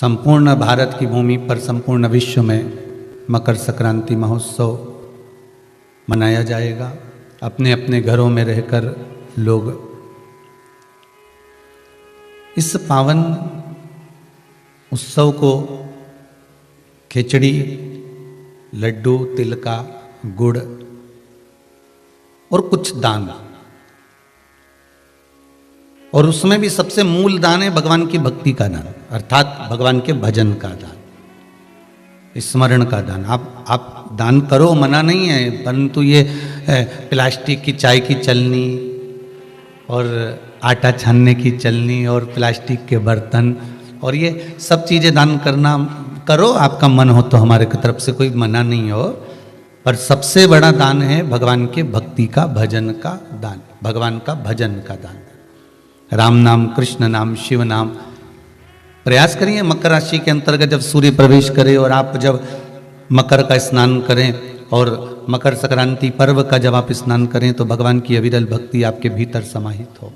संपूर्ण भारत की भूमि पर संपूर्ण विश्व में मकर संक्रांति महोत्सव मनाया जाएगा। अपने अपने घरों में रहकर लोग इस पावन उत्सव को खिचड़ी, लड्डू, तिल का गुड़ और कुछ दान, और उसमें भी सबसे मूल दान है भगवान की भक्ति का दान, अर्थात भगवान के भजन का दान, स्मरण का दान। आप दान करो, मना नहीं है, परंतु ये प्लास्टिक की चाय की चलनी और आटा छानने की चलनी और प्लास्टिक के बर्तन और ये सब चीज़ें दान करना करो, आपका मन हो तो, हमारे की तरफ से कोई मना नहीं हो, पर सबसे बड़ा दान है भगवान के भक्ति का, भजन का दान, भगवान का भजन का दान। राम नाम, कृष्ण नाम, शिव नाम। प्रयास करिए मकर राशि के अंतर्गत जब सूर्य प्रवेश करे और आप जब मकर का स्नान करें और मकर संक्रांति पर्व का जब आप स्नान करें तो भगवान की अविरल भक्ति आपके भीतर समाहित हो,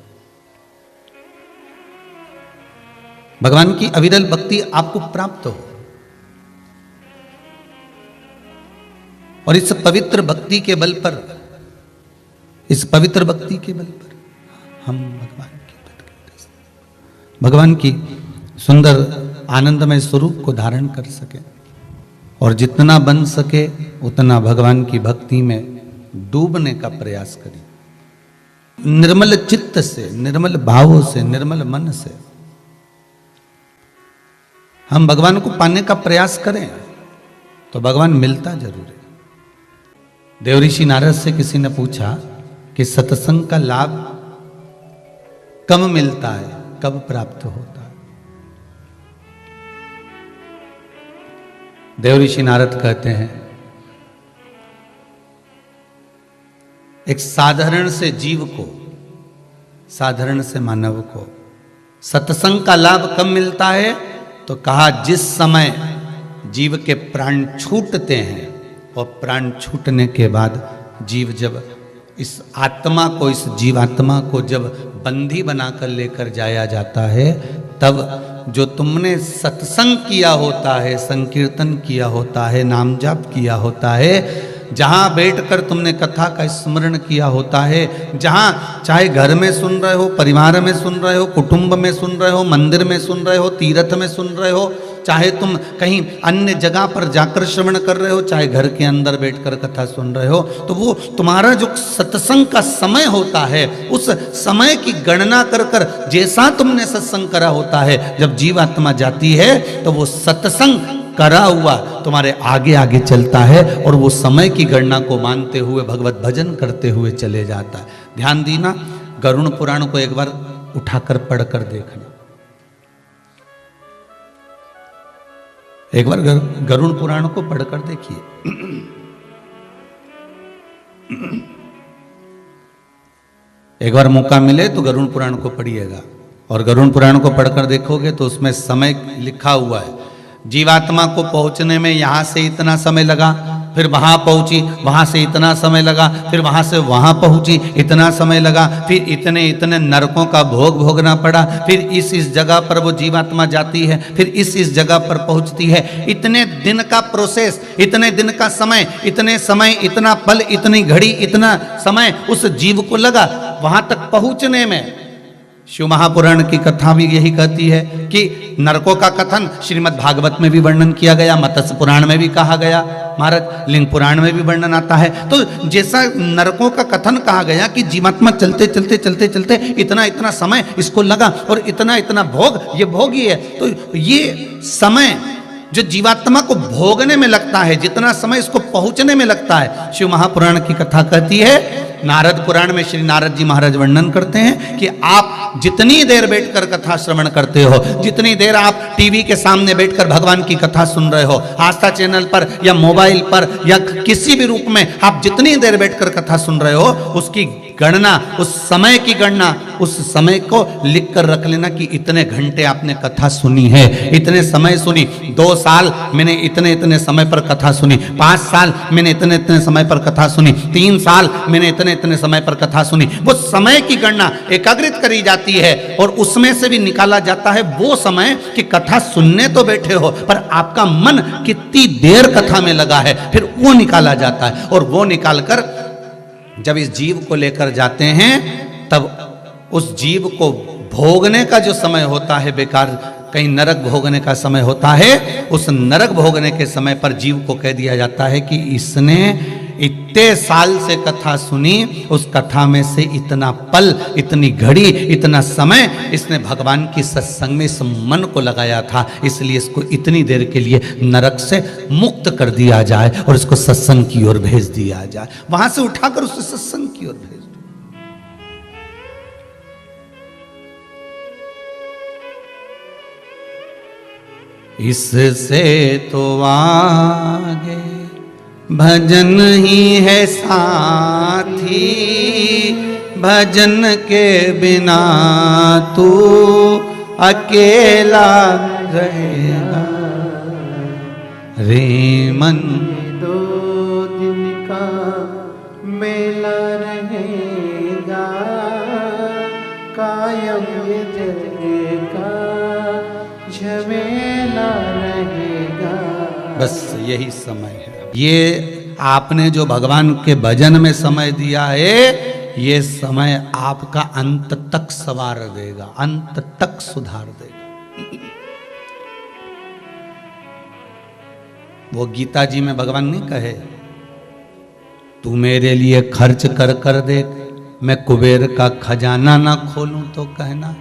भगवान की अविरल भक्ति आपको प्राप्त हो। और इस पवित्र भक्ति के बल पर, इस पवित्र भक्ति के बल पर हम भगवान की सुंदर आनंदमय स्वरूप को धारण कर सके और जितना बन सके उतना भगवान की भक्ति में डूबने का प्रयास करें। निर्मल चित्त से, निर्मल भावों से, निर्मल मन से हम भगवान को पाने का प्रयास करें तो भगवान मिलता जरूर है। देवऋषि नारद से किसी ने पूछा कि सत्संग का लाभ कब मिलता है, कब प्राप्त होता है? देवऋषि नारद कहते हैं, एक साधारण से जीव को, साधारण से मानव को सत्संग का लाभ कब मिलता है? तो कहा जिस समय जीव के प्राण छूटते हैं और प्राण छूटने के बाद जीव जब इस आत्मा को, इस जीवात्मा को जब बंदी बनाकर लेकर जाया जाता है, तब जो तुमने सत्संग किया होता है, संकीर्तन किया होता है, नाम जाप किया होता है, जहाँ बैठकर तुमने कथा का स्मरण किया होता है, जहाँ चाहे घर में सुन रहे हो, परिवार में सुन रहे हो, कुटुंब में सुन रहे हो, मंदिर में सुन रहे हो, तीर्थ में सुन रहे हो, चाहे तुम कहीं अन्य जगह पर जाकर श्रवण कर रहे हो, चाहे घर के अंदर बैठकर कथा सुन रहे हो, तो वो तुम्हारा जो सत्संग का समय होता है, उस समय की गणना कर कर जैसा तुमने सत्संग करा होता है, जब जीवात्मा जाती है तो वो सत्संग करा हुआ तुम्हारे आगे आगे चलता है और वो समय की गणना को मानते हुए भगवत भजन करते हुए चले जाता है। ध्यान दीना, गरुड़ पुराण को एक बार उठाकर पढ़कर देखना, एक बार गरुड़ पुराण को पढ़कर देखिए। एक बार मौका मिले तो गरुड़ पुराण को पढ़िएगा और गरुड़ पुराण को पढ़कर देखोगे तो उसमें समय लिखा हुआ है। जीवात्मा को पहुंचने में यहाँ से इतना समय लगा, फिर वहां पहुंची, वहां से इतना समय लगा, फिर वहां से वहां पहुंची, इतना समय लगा, फिर इतने इतने नरकों का भोग भोगना पड़ा, फिर इस जगह पर वो जीवात्मा जाती है, फिर इस जगह पर पहुंचती है। इतने दिन का प्रोसेस, इतने दिन का समय, इतने समय, इतना पल, इतनी घड़ी, इतना समय उस जीव को लगा वहां तक पहुंचने में। शिव महापुराण की कथा भी यही कहती है कि नरकों का कथन श्रीमद् भागवत में भी वर्णन किया गया, मत्स्य पुराण में भी कहा गया, महाराज लिंग पुराण में भी वर्णन आता है। तो जैसा नरकों का कथन कहा गया कि जीवात्मा चलते चलते चलते चलते इतना इतना समय इसको लगा और इतना इतना भोग, ये भोग ही है। तो ये समय जो जीवात्मा को भोगने में लगता है, जितना समय इसको पहुंचने में लगता है, शिव महापुराण की कथा कहती है। नारद पुराण में श्री नारद जी महाराज वर्णन करते हैं कि आप जितनी देर बैठकर कथा श्रवण करते हो, जितनी देर आप टीवी के सामने बैठकर भगवान की कथा सुन रहे हो, आस्था चैनल पर या मोबाइल पर या किसी भी रूप में आप जितनी देर बैठकर कथा सुन रहे हो, उसकी गणना, उस समय की गणना, उस समय को लिख कर रख लेना कि इतने घंटे आपने कथा सुनी है, इतने समय सुनी, 2 साल मैंने इतने इतने समय पर कथा सुनी, 5 साल मैंने इतने इतने समय पर कथा सुनी, 3 साल मैंने इतने इतने समय पर कथा सुनी। वो समय की गणना एकाग्रित करी जाती है और उसमें से भी निकाला जाता है वो समय कि कथा सुनने तो बैठे हो पर आपका मन कितनी देर कथा में लगा है, फिर वो निकाला जाता है। और वो निकालकर जब इस जीव को लेकर जाते हैं तब उस जीव को भोगने का जो समय होता है, बेकार कहीं नरक भोगने का समय होता है, उस नरक भोगने के समय पर जीव को कह दिया जाता है कि इसने इतने साल से कथा सुनी, उस कथा में से इतना पल, इतनी घड़ी, इतना समय इसने भगवान की सत्संग में इस मन को लगाया था, इसलिए इसको इतनी देर के लिए नरक से मुक्त कर दिया जाए और इसको सत्संग की ओर भेज दिया जाए। वहां से उठाकर उसे सत्संग की ओर भेज दो। इससे तो आगे भजन ही है साथी, भजन के बिना तू अकेला रहेगा रे मन। 2 दिन का मेला रहेगा, कायम ये जग का झमेला रहेगा। बस यही समय है। ये आपने जो भगवान के भजन में समय दिया है, ये समय आपका अंत तक संवार देगा, अंत तक सुधार देगा। वो गीता जी में भगवान नहीं कहे तू मेरे लिए खर्च कर कर देख, मैं कुबेर का खजाना ना खोलूं तो कहना,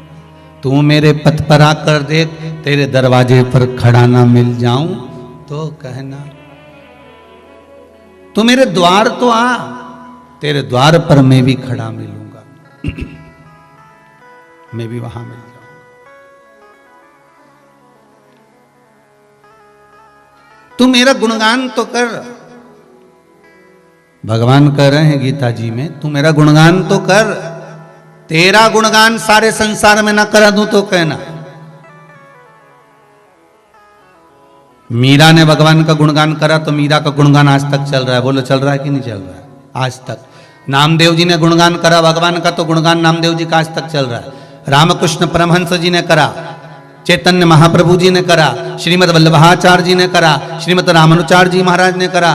तू मेरे पथ पर आकर देख, तेरे दरवाजे पर खड़ा ना मिल जाऊं तो कहना, तू मेरे द्वार तो आ, तेरे द्वार पर मैं भी खड़ा मिलूंगा, मैं भी वहां मिल जाऊंगा। तू मेरा गुणगान तो कर, भगवान कह रहे हैं गीता जी में, तू मेरा गुणगान तो कर, तेरा गुणगान सारे संसार में ना करा दूं तो कहना। मीरा ने भगवान का गुणगान करा तो मीरा का गुणगान आज तक चल रहा है। बोलो चल रहा है कि नहीं चल रहा है? आज तक। नामदेव जी ने गुणगान करा भगवान का तो गुणगान नामदेव जी का आज तक चल रहा है। रामकृष्ण परमहंस जी ने करा, चैतन्य महाप्रभु जी ने करा, श्रीमद वल्लभाचार्य जी ने करा, श्रीमद रामानुचार्य जी महाराज ने करा।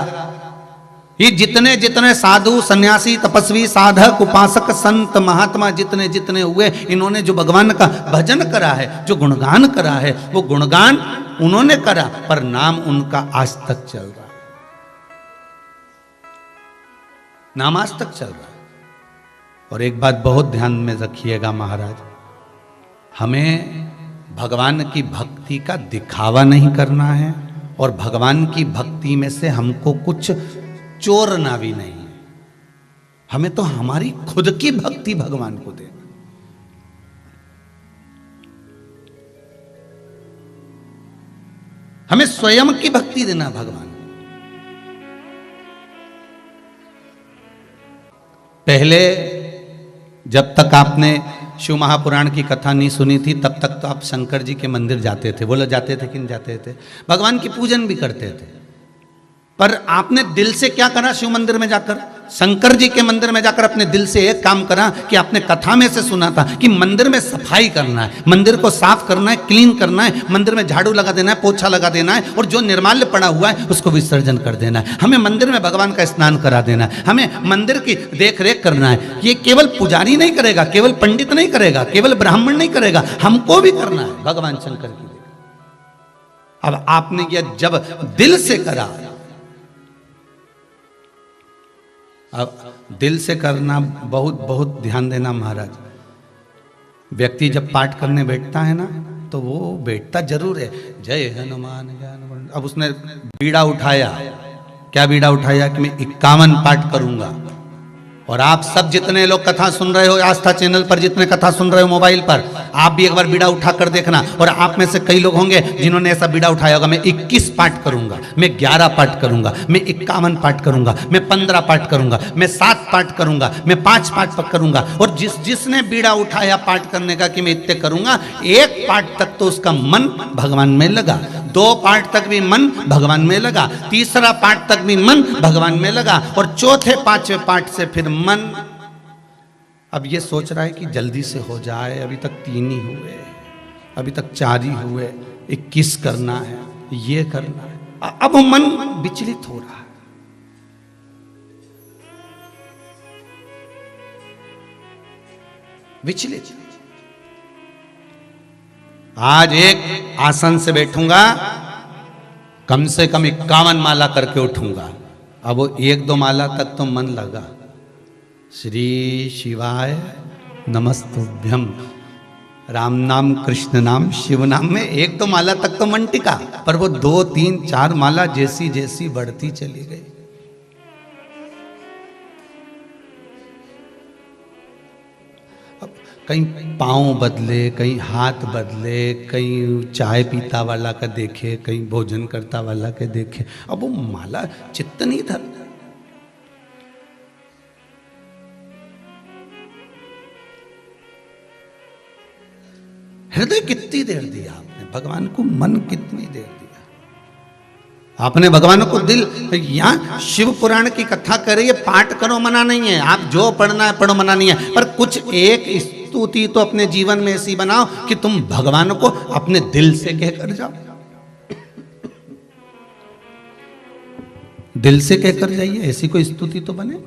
ये जितने जितने साधु सन्यासी तपस्वी साधक उपासक संत महात्मा जितने जितने हुए, इन्होंने जो भगवान का भजन करा है, जो गुणगान करा है, वो गुणगान उन्होंने करा पर नाम उनका आज तक चल रहा है, नाम आज तक चल रहा है। और एक बात बहुत ध्यान में रखिएगा महाराज, हमें भगवान की भक्ति का दिखावा नहीं करना है और भगवान की भक्ति में से हमको कुछ चोरना भी नहीं है। हमें तो हमारी खुद की भक्ति भगवान को देना। हमें स्वयं की भक्ति देना भगवान। पहले जब तक आपने शिव महापुराण की कथा नहीं सुनी थी तब तक तो आप शंकर जी के मंदिर जाते थे। बोलो जाते थे कि नहीं जाते थे? भगवान की पूजन भी करते थे, पर आपने दिल से क्या करा? शिव मंदिर में जाकर, शंकर जी के मंदिर में जाकर अपने दिल से एक काम करा कि आपने कथा में से सुना था कि मंदिर में सफाई करना है, मंदिर को साफ करना है, क्लीन करना है, मंदिर में झाड़ू लगा देना है, पोछा लगा देना है और जो निर्माल्य पड़ा हुआ है उसको विसर्जन कर देना है। हमें मंदिर में भगवान का स्नान करा देना है, हमें मंदिर की देख रेख करना है। ये केवल पुजारी नहीं करेगा, केवल पंडित नहीं करेगा, केवल ब्राह्मण नहीं करेगा, हमको भी करना है भगवान शंकर की। अब आपने यह जब दिल से करा, अब दिल से करना बहुत बहुत ध्यान देना महाराज। व्यक्ति जब पाठ करने बैठता है ना तो वो बैठता जरूर है, जय हनुमान ज्ञान। अब उसने बीड़ा उठाया, क्या बीड़ा उठाया कि मैं 51 पाठ करूंगा, और आप सब जितने लोग कथा सुन रहे हो आस्था चैनल पर, जितने कथा सुन रहे हो मोबाइल पर, आप भी एक बार बीड़ा उठा कर देखना। और आप में से कई लोग होंगे जिन्होंने ऐसा बीड़ा उठाया होगा, मैं 21 पाठ करूंगा, मैं 11 पाठ करूंगा, मैं 51 पाठ करूंगा, मैं 15 पाठ करूंगा, मैं 7 पाठ करूंगा, मैं 5 पाठ करूंगा। और जिसने बीड़ा उठाया पाठ करने का कि मैं इतने करूंगा, 1 पाठ तक तो उसका मन भगवान में लगा, 2 पाठ तक भी मन भगवान में लगा, 3रा पाठ तक भी मन भगवान में लगा, और 4थे 5वें पाठ से फिर मन अब ये सोच रहा है कि जल्दी से हो जाए, अभी तक 3 ही हुए, अभी तक 4 ही हुए, 21 करना है, ये करना है। अब मन विचलित हो रहा है। विचलित। आज एक आसन से बैठूंगा, कम से कम 51 माला करके उठूंगा। अब वो 1-2 माला तक तो मन लगा, श्री शिवाय नमस्तुभ्यम, राम नाम कृष्ण नाम शिव नाम में 1-2 माला तक तो मन टिका, पर वो 2, 3, 4 माला जैसी जैसी बढ़ती चली गई। अब कहीं पाँव बदले, कहीं हाथ बदले, कहीं चाय पीता वाला का देखे, कहीं भोजन करता वाला के देखे, अब वो माला चित्त नहीं था। हृदय कितनी देर दिया आपने भगवान को, मन कितनी देर दिया आपने भगवान को, दिल। यहां शिव पुराण की कथा कर रही है, पाठ करो मना नहीं है, आप जो पढ़ना है पढ़ो मना नहीं है, पर कुछ एक स्तुति तो अपने जीवन में ऐसी बनाओ कि तुम भगवान को अपने दिल से कहकर जाओ, दिल से कहकर जाइए, ऐसी कोई स्तुति तो बने।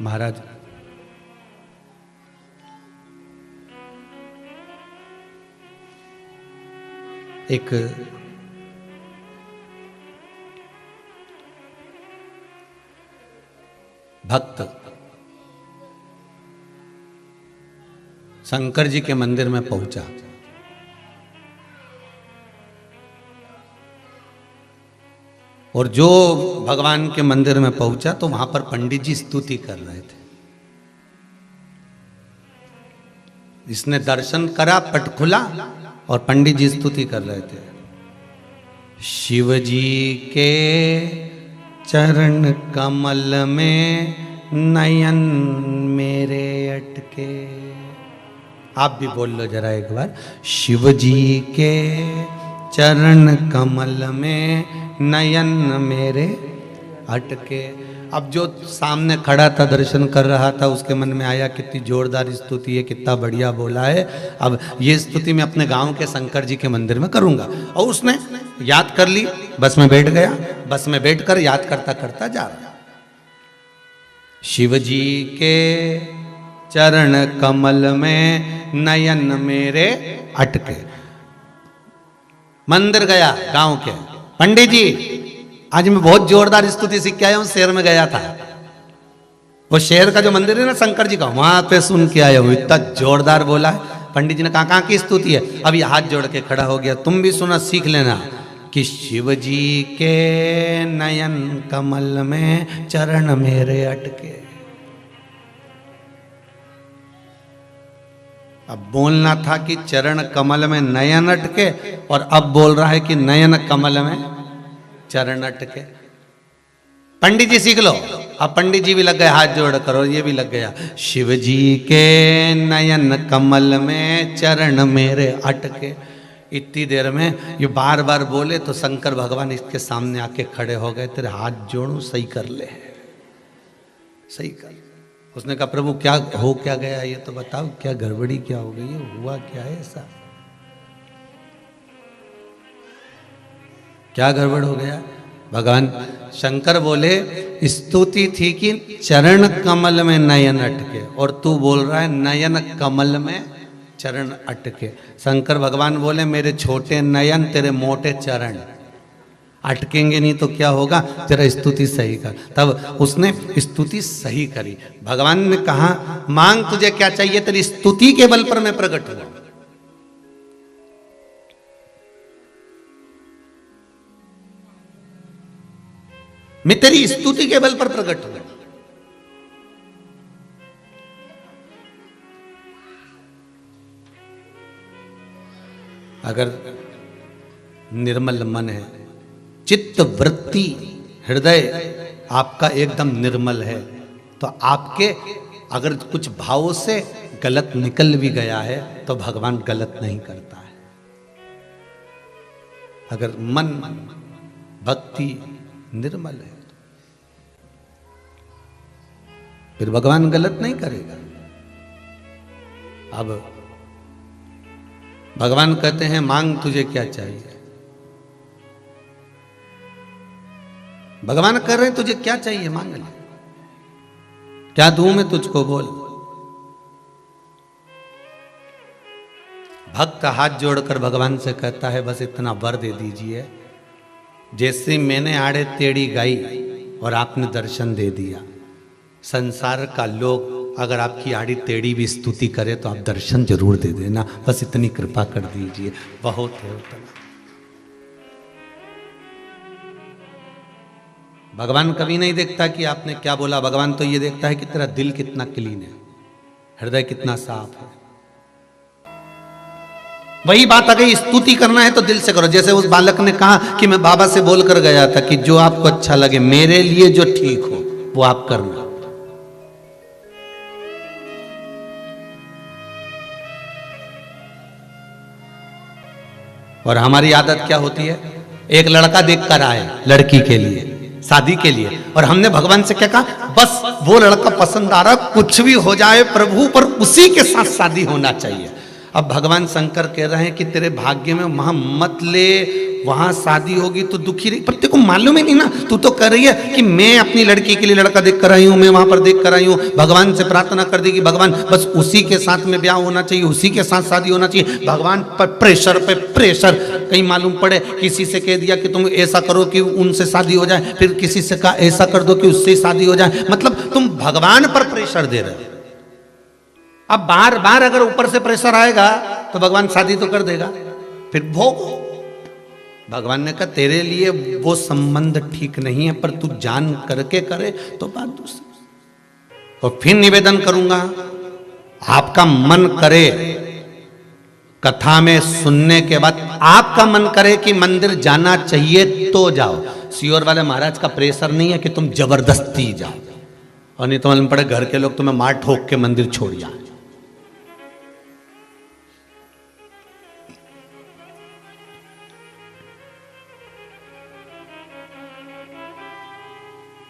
महाराज एक भक्त शंकर जी के मंदिर में पहुंचा, और जो भगवान के मंदिर में पहुंचा तो वहां पर पंडित जी स्तुति कर रहे थे। इसने दर्शन करा, पट खुला, और पंडित जी स्तुति कर रहे थे, शिव जी के चरण कमल में नयन मेरे अटके। आप भी बोल लो जरा एक बार, शिव जी के चरण कमल में नयन मेरे अटके। अब जो सामने खड़ा था दर्शन कर रहा था, उसके मन में आया कितनी जोरदार स्तुति है, कितना बढ़िया बोला है, अब ये स्तुति मैं अपने गांव के शंकर जी के मंदिर में करूंगा। और उसने याद कर ली, बस में बैठ गया, बस में बैठकर याद करता करता जा रहा, शिव जी के चरण कमल में नयन मेरे अटके। मंदिर गया गांव के, पंडित जी आज मैं बहुत जोरदार स्तुति सीख के आया हूं, शहर में गया था, वो शहर का जो मंदिर है ना शंकर जी का, वहां पे सुन के आया हूं, इतना जोरदार बोला है। पंडित जी ने कहा कहाँ की स्तुति है, अभी हाथ जोड़ के खड़ा हो गया, तुम भी सुना सीख लेना कि शिव जी के नयन कमल में चरण मेरे अटके। अब बोलना था कि चरण कमल में नयन अटके, और अब बोल रहा है कि नयन कमल में चरण अटके। पंडित जी सीख लो। अब पंडित जी भी लग गए हाथ जोड़ करो, ये भी लग गया, शिव जी के नयन कमल में चरण मेरे अटके। इतनी देर में ये बार बार बोले तो शंकर भगवान इसके सामने आके खड़े हो गए, तेरे हाथ जोड़ू, सही कर ले, सही कर। उसने कहा प्रभु क्या हो क्या गया ये तो बताओ, क्या गड़बड़ी क्या हो गई है, हुआ क्या है ऐसा, क्या गड़बड़ हो गया। भगवान शंकर बोले स्तुति थी कि चरण कमल में नयन अटके, और तू बोल रहा है नयन कमल में चरण अटके। शंकर भगवान बोले मेरे छोटे नयन तेरे मोटे चरण अटकेंगे नहीं तो क्या होगा, तेरा स्तुति सही कर। तब उसने स्तुति सही करी। भगवान ने कहा मांग तुझे क्या चाहिए, तेरी स्तुति के बल पर मैं प्रकट हुआ। मैं तेरी स्तुति के बल पर प्रकट हूं। अगर निर्मल मन है, चित्त वृत्ति हृदय आपका एकदम निर्मल है, तो आपके अगर कुछ भावों से गलत निकल भी गया है तो भगवान गलत नहीं करता है। अगर मन भक्ति निर्मल है फिर भगवान गलत नहीं करेगा। अब भगवान कहते हैं मांग तुझे क्या चाहिए। भगवान कह रहे हैं तुझे क्या चाहिए मांग ले, क्या दूं मैं तुझको बोल। भक्त हाथ जोड़कर भगवान से कहता है बस इतना वर दे दीजिए, जैसे मैंने आड़े टेढ़ी गाई और आपने दर्शन दे दिया। संसार का लोग अगर आपकी आड़ी टेढ़ी भी स्तुति करे तो आप दर्शन जरूर दे देना, बस इतनी कृपा कर दीजिए, बहुत है उतना। भगवान कभी नहीं देखता कि आपने क्या बोला, भगवान तो ये देखता है कि तेरा दिल कितना क्लीन है, हृदय कितना साफ है। वही बात अगर स्तुति करना है तो दिल से करो। जैसे उस बालक ने कहा कि मैं बाबा से बोलकर गया था कि जो आपको अच्छा लगे, मेरे लिए जो ठीक हो वो आप करना। और हमारी आदत क्या होती है, एक लड़का देखकर आए लड़की के लिए, शादी के लिए, और हमने भगवान से क्या कहा, बस वो लड़का पसंद आ रहा, कुछ भी हो जाए प्रभु पर उसी के साथ शादी होना चाहिए। अब भगवान शंकर कह रहे हैं कि तेरे भाग्य में वहां मत ले, वहां शादी होगी तो दुखी रही, पर तेरे को मालूम ही नहीं ना, तू तो कह रही है कि मैं अपनी लड़की के लिए लड़का देख कर आई हूं, मैं वहां पर देख कर आई हूं। भगवान से प्रार्थना कर दी कि भगवान बस उसी के साथ में ब्याह होना चाहिए, उसी के साथ शादी होना चाहिए। भगवान पर प्रेशर पे प्रेशर, कहीं मालूम पड़े किसी से कह दिया कि तुम ऐसा करो कि उनसे शादी हो जाए, फिर किसी से कहा ऐसा कर दो कि उससे शादी हो जाए, मतलब तुम भगवान पर प्रेशर दे रहे हो। अब बार बार अगर ऊपर से प्रेशर आएगा तो भगवान शादी तो कर देगा, फिर भोग। भगवान ने कहा तेरे लिए वो संबंध ठीक नहीं है, पर तू जान करके करे तो बात दूसरी। और फिर निवेदन करूंगा, आपका मन करे कथा में सुनने के बाद आपका मन करे कि मंदिर जाना चाहिए तो जाओ। सियोर वाले महाराज का प्रेशर नहीं है कि तुम जबरदस्ती जाओ, और नहीं तो मालूम पड़े घर के लोग तुम्हें मार ठोक के मंदिर छोड़ जाए।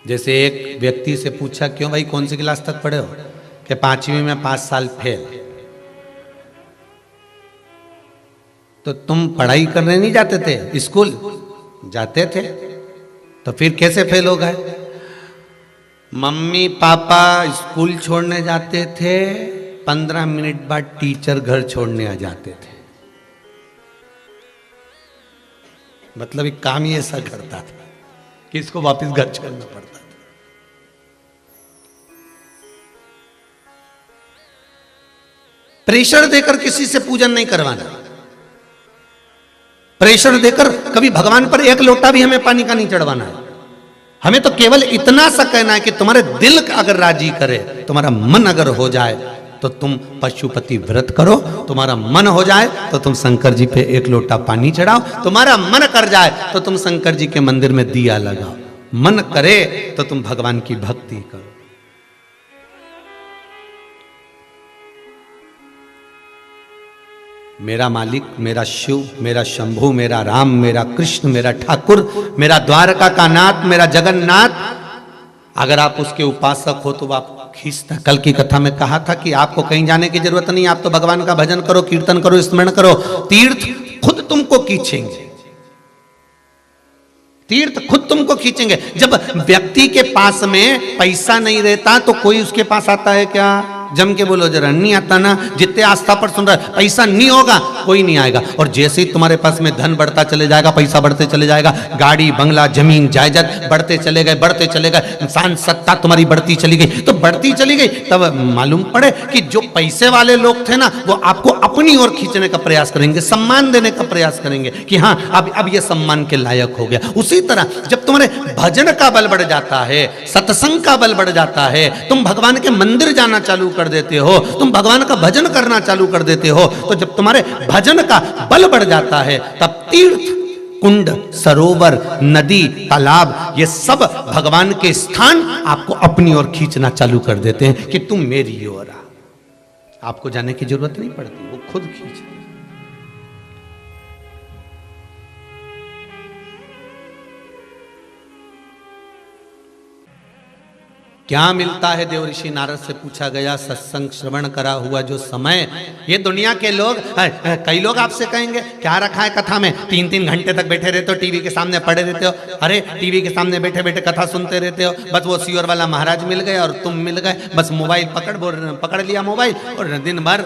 जैसे एक व्यक्ति से पूछा क्यों भाई कौन सी क्लास तक पढ़े हो, कि 5वीं में 5 साल फेल। तो तुम पढ़ाई करने नहीं जाते थे, स्कूल जाते थे, तो फिर कैसे फेल हो गए? मम्मी पापा स्कूल छोड़ने जाते थे, 15 मिनट बाद टीचर घर छोड़ने आ जाते थे। मतलब एक काम ही ऐसा करता था कि इसको वापस घर छोड़ना पड़ता था। प्रेशर देकर किसी से पूजन नहीं करवाना। प्रेशर देकर कभी भगवान पर एक लोटा भी हमें पानी का नहीं चढ़वाना है। हमें तो केवल इतना सा कहना है कि तुम्हारे दिल अगर राजी करे, तुम्हारा मन अगर हो जाए तो तुम पशुपति व्रत करो, तुम्हारा मन हो जाए तो तुम शंकर जी पे एक लोटा पानी चढ़ाओ, तुम्हारा मन कर जाए तो तुम शंकर जी के मंदिर में दिया लगाओ, मन करे तो तुम भगवान की भक्ति करो। मेरा मालिक, मेरा शिव, मेरा शंभु, मेरा राम, मेरा कृष्ण, मेरा ठाकुर, मेरा द्वारका का नाथ, मेरा जगन्नाथ, अगर आप उसके उपासक हो तो आप खींचता। कल की कथा में कहा था कि आपको कहीं जाने की जरूरत नहीं, आप तो भगवान का भजन करो, कीर्तन करो, स्मरण करो, तीर्थ खुद तुमको खींचेंगे, तीर्थ खुद तुमको खींचेंगे। जब व्यक्ति के पास में पैसा नहीं रहता तो कोई उसके पास आता है क्या? जम के बोलो जरा, नहीं आता ना? जितने आस्था पर सुन रहा है, पैसा नहीं होगा कोई नहीं आएगा। और जैसे ही तुम्हारे पास में धन बढ़ता चले जाएगा, पैसा बढ़ते चले जाएगा, गाड़ी बंगला जमीन जायदाद बढ़ते चले गए, इंसान सत्ता तुम्हारी बढ़ती चली गई, तो बढ़ती चली गई, तब मालूम पड़े कि जो पैसे वाले लोग थे ना, वो आपको अपनी ओर खींचने का प्रयास करेंगे, सम्मान देने का प्रयास करेंगे कि हाँ अब ये सम्मान के लायक हो गया। उसी तरह जब तुम्हारे भजन का बल बढ़ जाता है, सत्संग का बल बढ़ जाता है, तुम भगवान के मंदिर जाना चालू कर देते हो, तुम भगवान का भजन करना चालू कर देते हो, तो जब तुम्हारे भजन का बल बढ़ जाता है, तब तीर्थ, कुंड, सरोवर, नदी, तालाब, ये सब भगवान के स्थान आपको अपनी ओर खींचना चालू कर देते हैं कि तुम मेरी ओर आ। आपको जाने की जरूरत नहीं पड़ती, वो खुद खींच। क्या मिलता है? देवऋषि नारद से पूछा गया। सत्संग श्रवण करा हुआ जो समय, ये दुनिया के लोग, कई लोग आपसे कहेंगे क्या रखा है कथा में, 3-3 घंटे तक बैठे रहते हो, टीवी के सामने पड़े रहते हो। अरे टीवी के सामने बैठे बैठे कथा सुनते रहते हो, बस वो सियोर वाला महाराज मिल गए और तुम मिल गए, बस मोबाइल पकड़ लिया मोबाइल, और दिन भर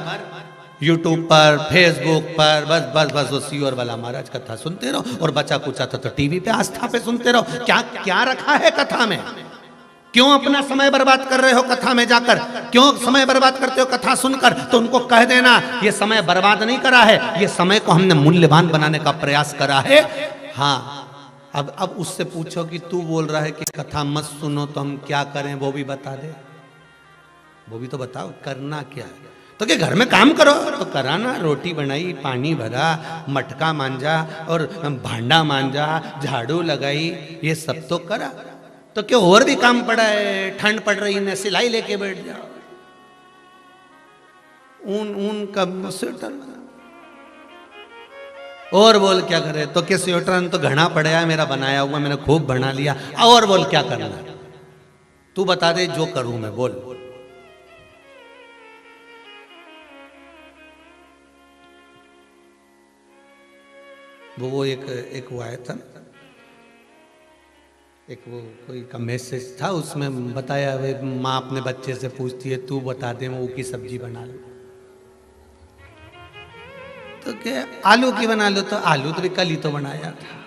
यूट्यूब पर, फेसबुक पर बस बस बस वो सियोर वाला महाराज कथा सुनते रहो, और बचा कुचा तो टीवी पे, आस्था पे सुनते रहो। क्या क्या रखा है कथा में? क्यों अपना समय बर्बाद कर रहे हो कथा में जाकर? क्यों समय बर्बाद करते हो कथा सुनकर? तो उनको कह देना ये समय बर्बाद नहीं करा है, ये समय को हमने मूल्यवान बनाने का प्रयास करा है। हाँ, अब उससे पूछो कि तू बोल रहा है कि कथा मत सुनो, तो हम क्या करें? वो भी बता दे, वो भी तो बताओ करना क्या है। तो क्या घर में काम करो तो करा ना, रोटी बनाई, पानी भरा, मटका मांजा और भांडा मांजा, झाड़ू लगाई, ये सब तो करा। तो क्यों और भी काम पड़ा है? ठंड पड़ रही है, सिलाई लेके बैठ जाओ, ऊन का स्वेटर। और बोल क्या करे? तो क्या स्वेटर तो घना पड़ा है मेरा बनाया हुआ, मैंने खूब बना लिया, और बोल क्या करना? तू बता दे जो करूं मैं, बोल। वो एक वो आया था, एक वो कोई का मैसेज था, उसमें बताया वे माँ अपने बच्चे से पूछती है तू बता दे मैं वो की सब्जी बना लूं, तो क्या आलू की बना लो, तो आलू तो भी कल ही तो बनाया था।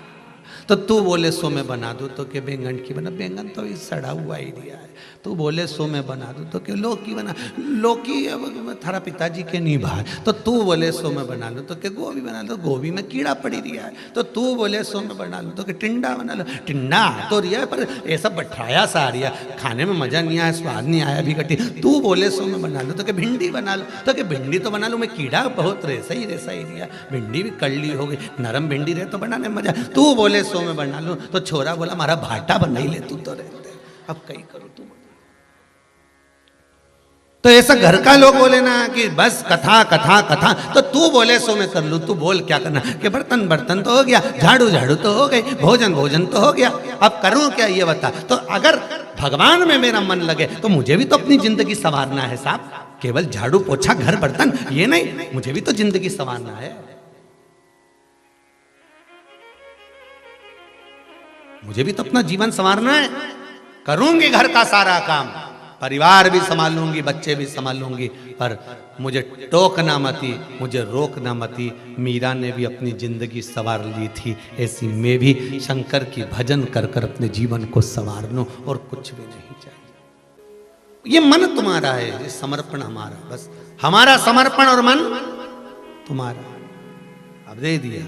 तो तू बोले सो मैं बना दूं, तो क्या बैंगन की बना, बैंगन तो अभी सड़ा हुआ ही दिया है। तू बोले सो मैं बना दूं, तो क्या लौकी बना, लौकी अब थारा पिताजी के नहीं भाई। तो तू बोले सो मैं बना लूं, तो क्या गोभी बना लो, गोभी में कीड़ा पड़ी दिया है। तो तू बोले सो मैं बना लूं, तो क्या टिंडा बना लो, टिंडा तो रिया है पर ऐसा बठाया सा आ रिया, खाने में मजा नहीं आया, स्वाद नहीं आया अभी कटी। तू बोले सो मैं बना लूं, तो क्या भिंडी बना लो, तो क्या भिंडी तो बना लूं, मैं कीड़ा बहुत रेसा ही दिया, भिंडी भी कड़ली हो गई, नरम भिंडी रहे तो बनाने में मजा। तू बोले सो मैं बना लूं, तो छोरा बोला हमारा भाटा बना ही ले तू तो रहते, अब कहीं करो तू। तो ऐसा घर का लोग बोले ना कि बस कथा कथा कथा, तो तू बोले सो मैं कर लूं, तू बोल क्या करना, कि बर्तन बर्तन तो हो गया, झाड़ू झाड़ू तो हो गई, भोजन भोजन तो हो गया, अब करूं क्या ये बता। तो अगर भगवान में मेरा मन लगे तो मुझे भी तो अपनी जिंदगी संवारना है साहब, केवल झाड़ू पोछा घर बर्तन ये नहीं, मुझे भी तो जिंदगी संवारना है, मुझे भी तो अपना जीवन संवारना है। करूंगी घर का सारा काम, परिवार भी संभाल लूंगी, बच्चे भी संभाल लूंगी, पर मुझे टोकना मती, मुझे रोकना मती। मीरा ने भी अपनी जिंदगी संवार ली थी, ऐसी मैं भी शंकर की भजन कर कर अपने जीवन को संवार लूं, और कुछ भी नहीं चाहिए। ये मन तुम्हारा है, ये समर्पण हमारा, बस हमारा समर्पण और मन तुम्हारा। अब दे दिया,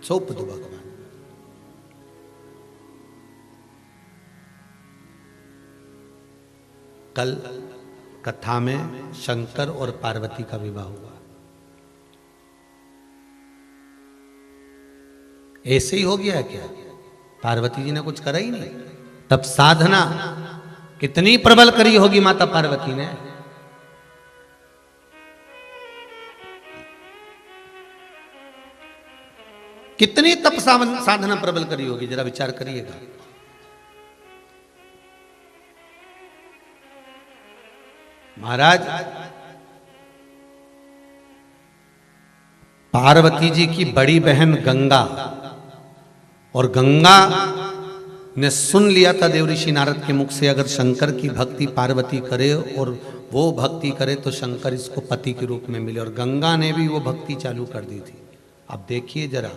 सौंप दो भगवान। कल कथा में शंकर और पार्वती का विवाह हुआ, ऐसे ही हो गया क्या? पार्वती जी ने कुछ करा ही नहीं, तब साधना कितनी प्रबल करी होगी माता पार्वती ने। कितनी तप साधना प्रबल करी होगी, जरा विचार करिएगा। महाराज पार्वती जी की बड़ी बहन गंगा, और गंगा ने सुन लिया था देवऋषि नारद के मुख से, अगर शंकर की भक्ति पार्वती करे और वो भक्ति करे तो शंकर इसको पति के रूप में मिले, और गंगा ने भी वो भक्ति चालू कर दी थी। अब देखिए जरा,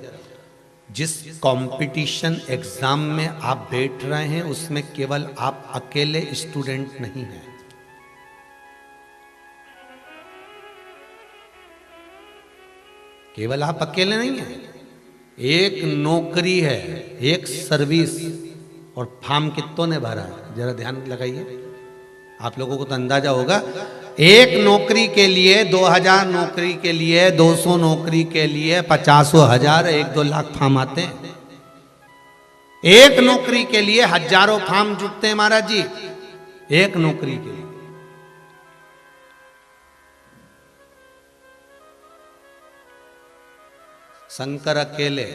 जिस कंपटीशन एग्जाम में आप बैठ रहे हैं उसमें केवल आप अकेले स्टूडेंट नहीं हैं, केवल आप अकेले नहीं हैं, एक नौकरी है, एक सर्विस, और फॉर्म कितनों ने भरा है जरा ध्यान लगाइए। आप लोगों को तो अंदाजा होगा, एक नौकरी के लिए 2000 नौकरी के लिए 200 नौकरी के लिए 50,000 1-2 लाख फॉर्म आते हैं। एक नौकरी के लिए हजारों फॉर्म जुटते हैं महाराज जी, एक नौकरी के लिए। शंकर अकेले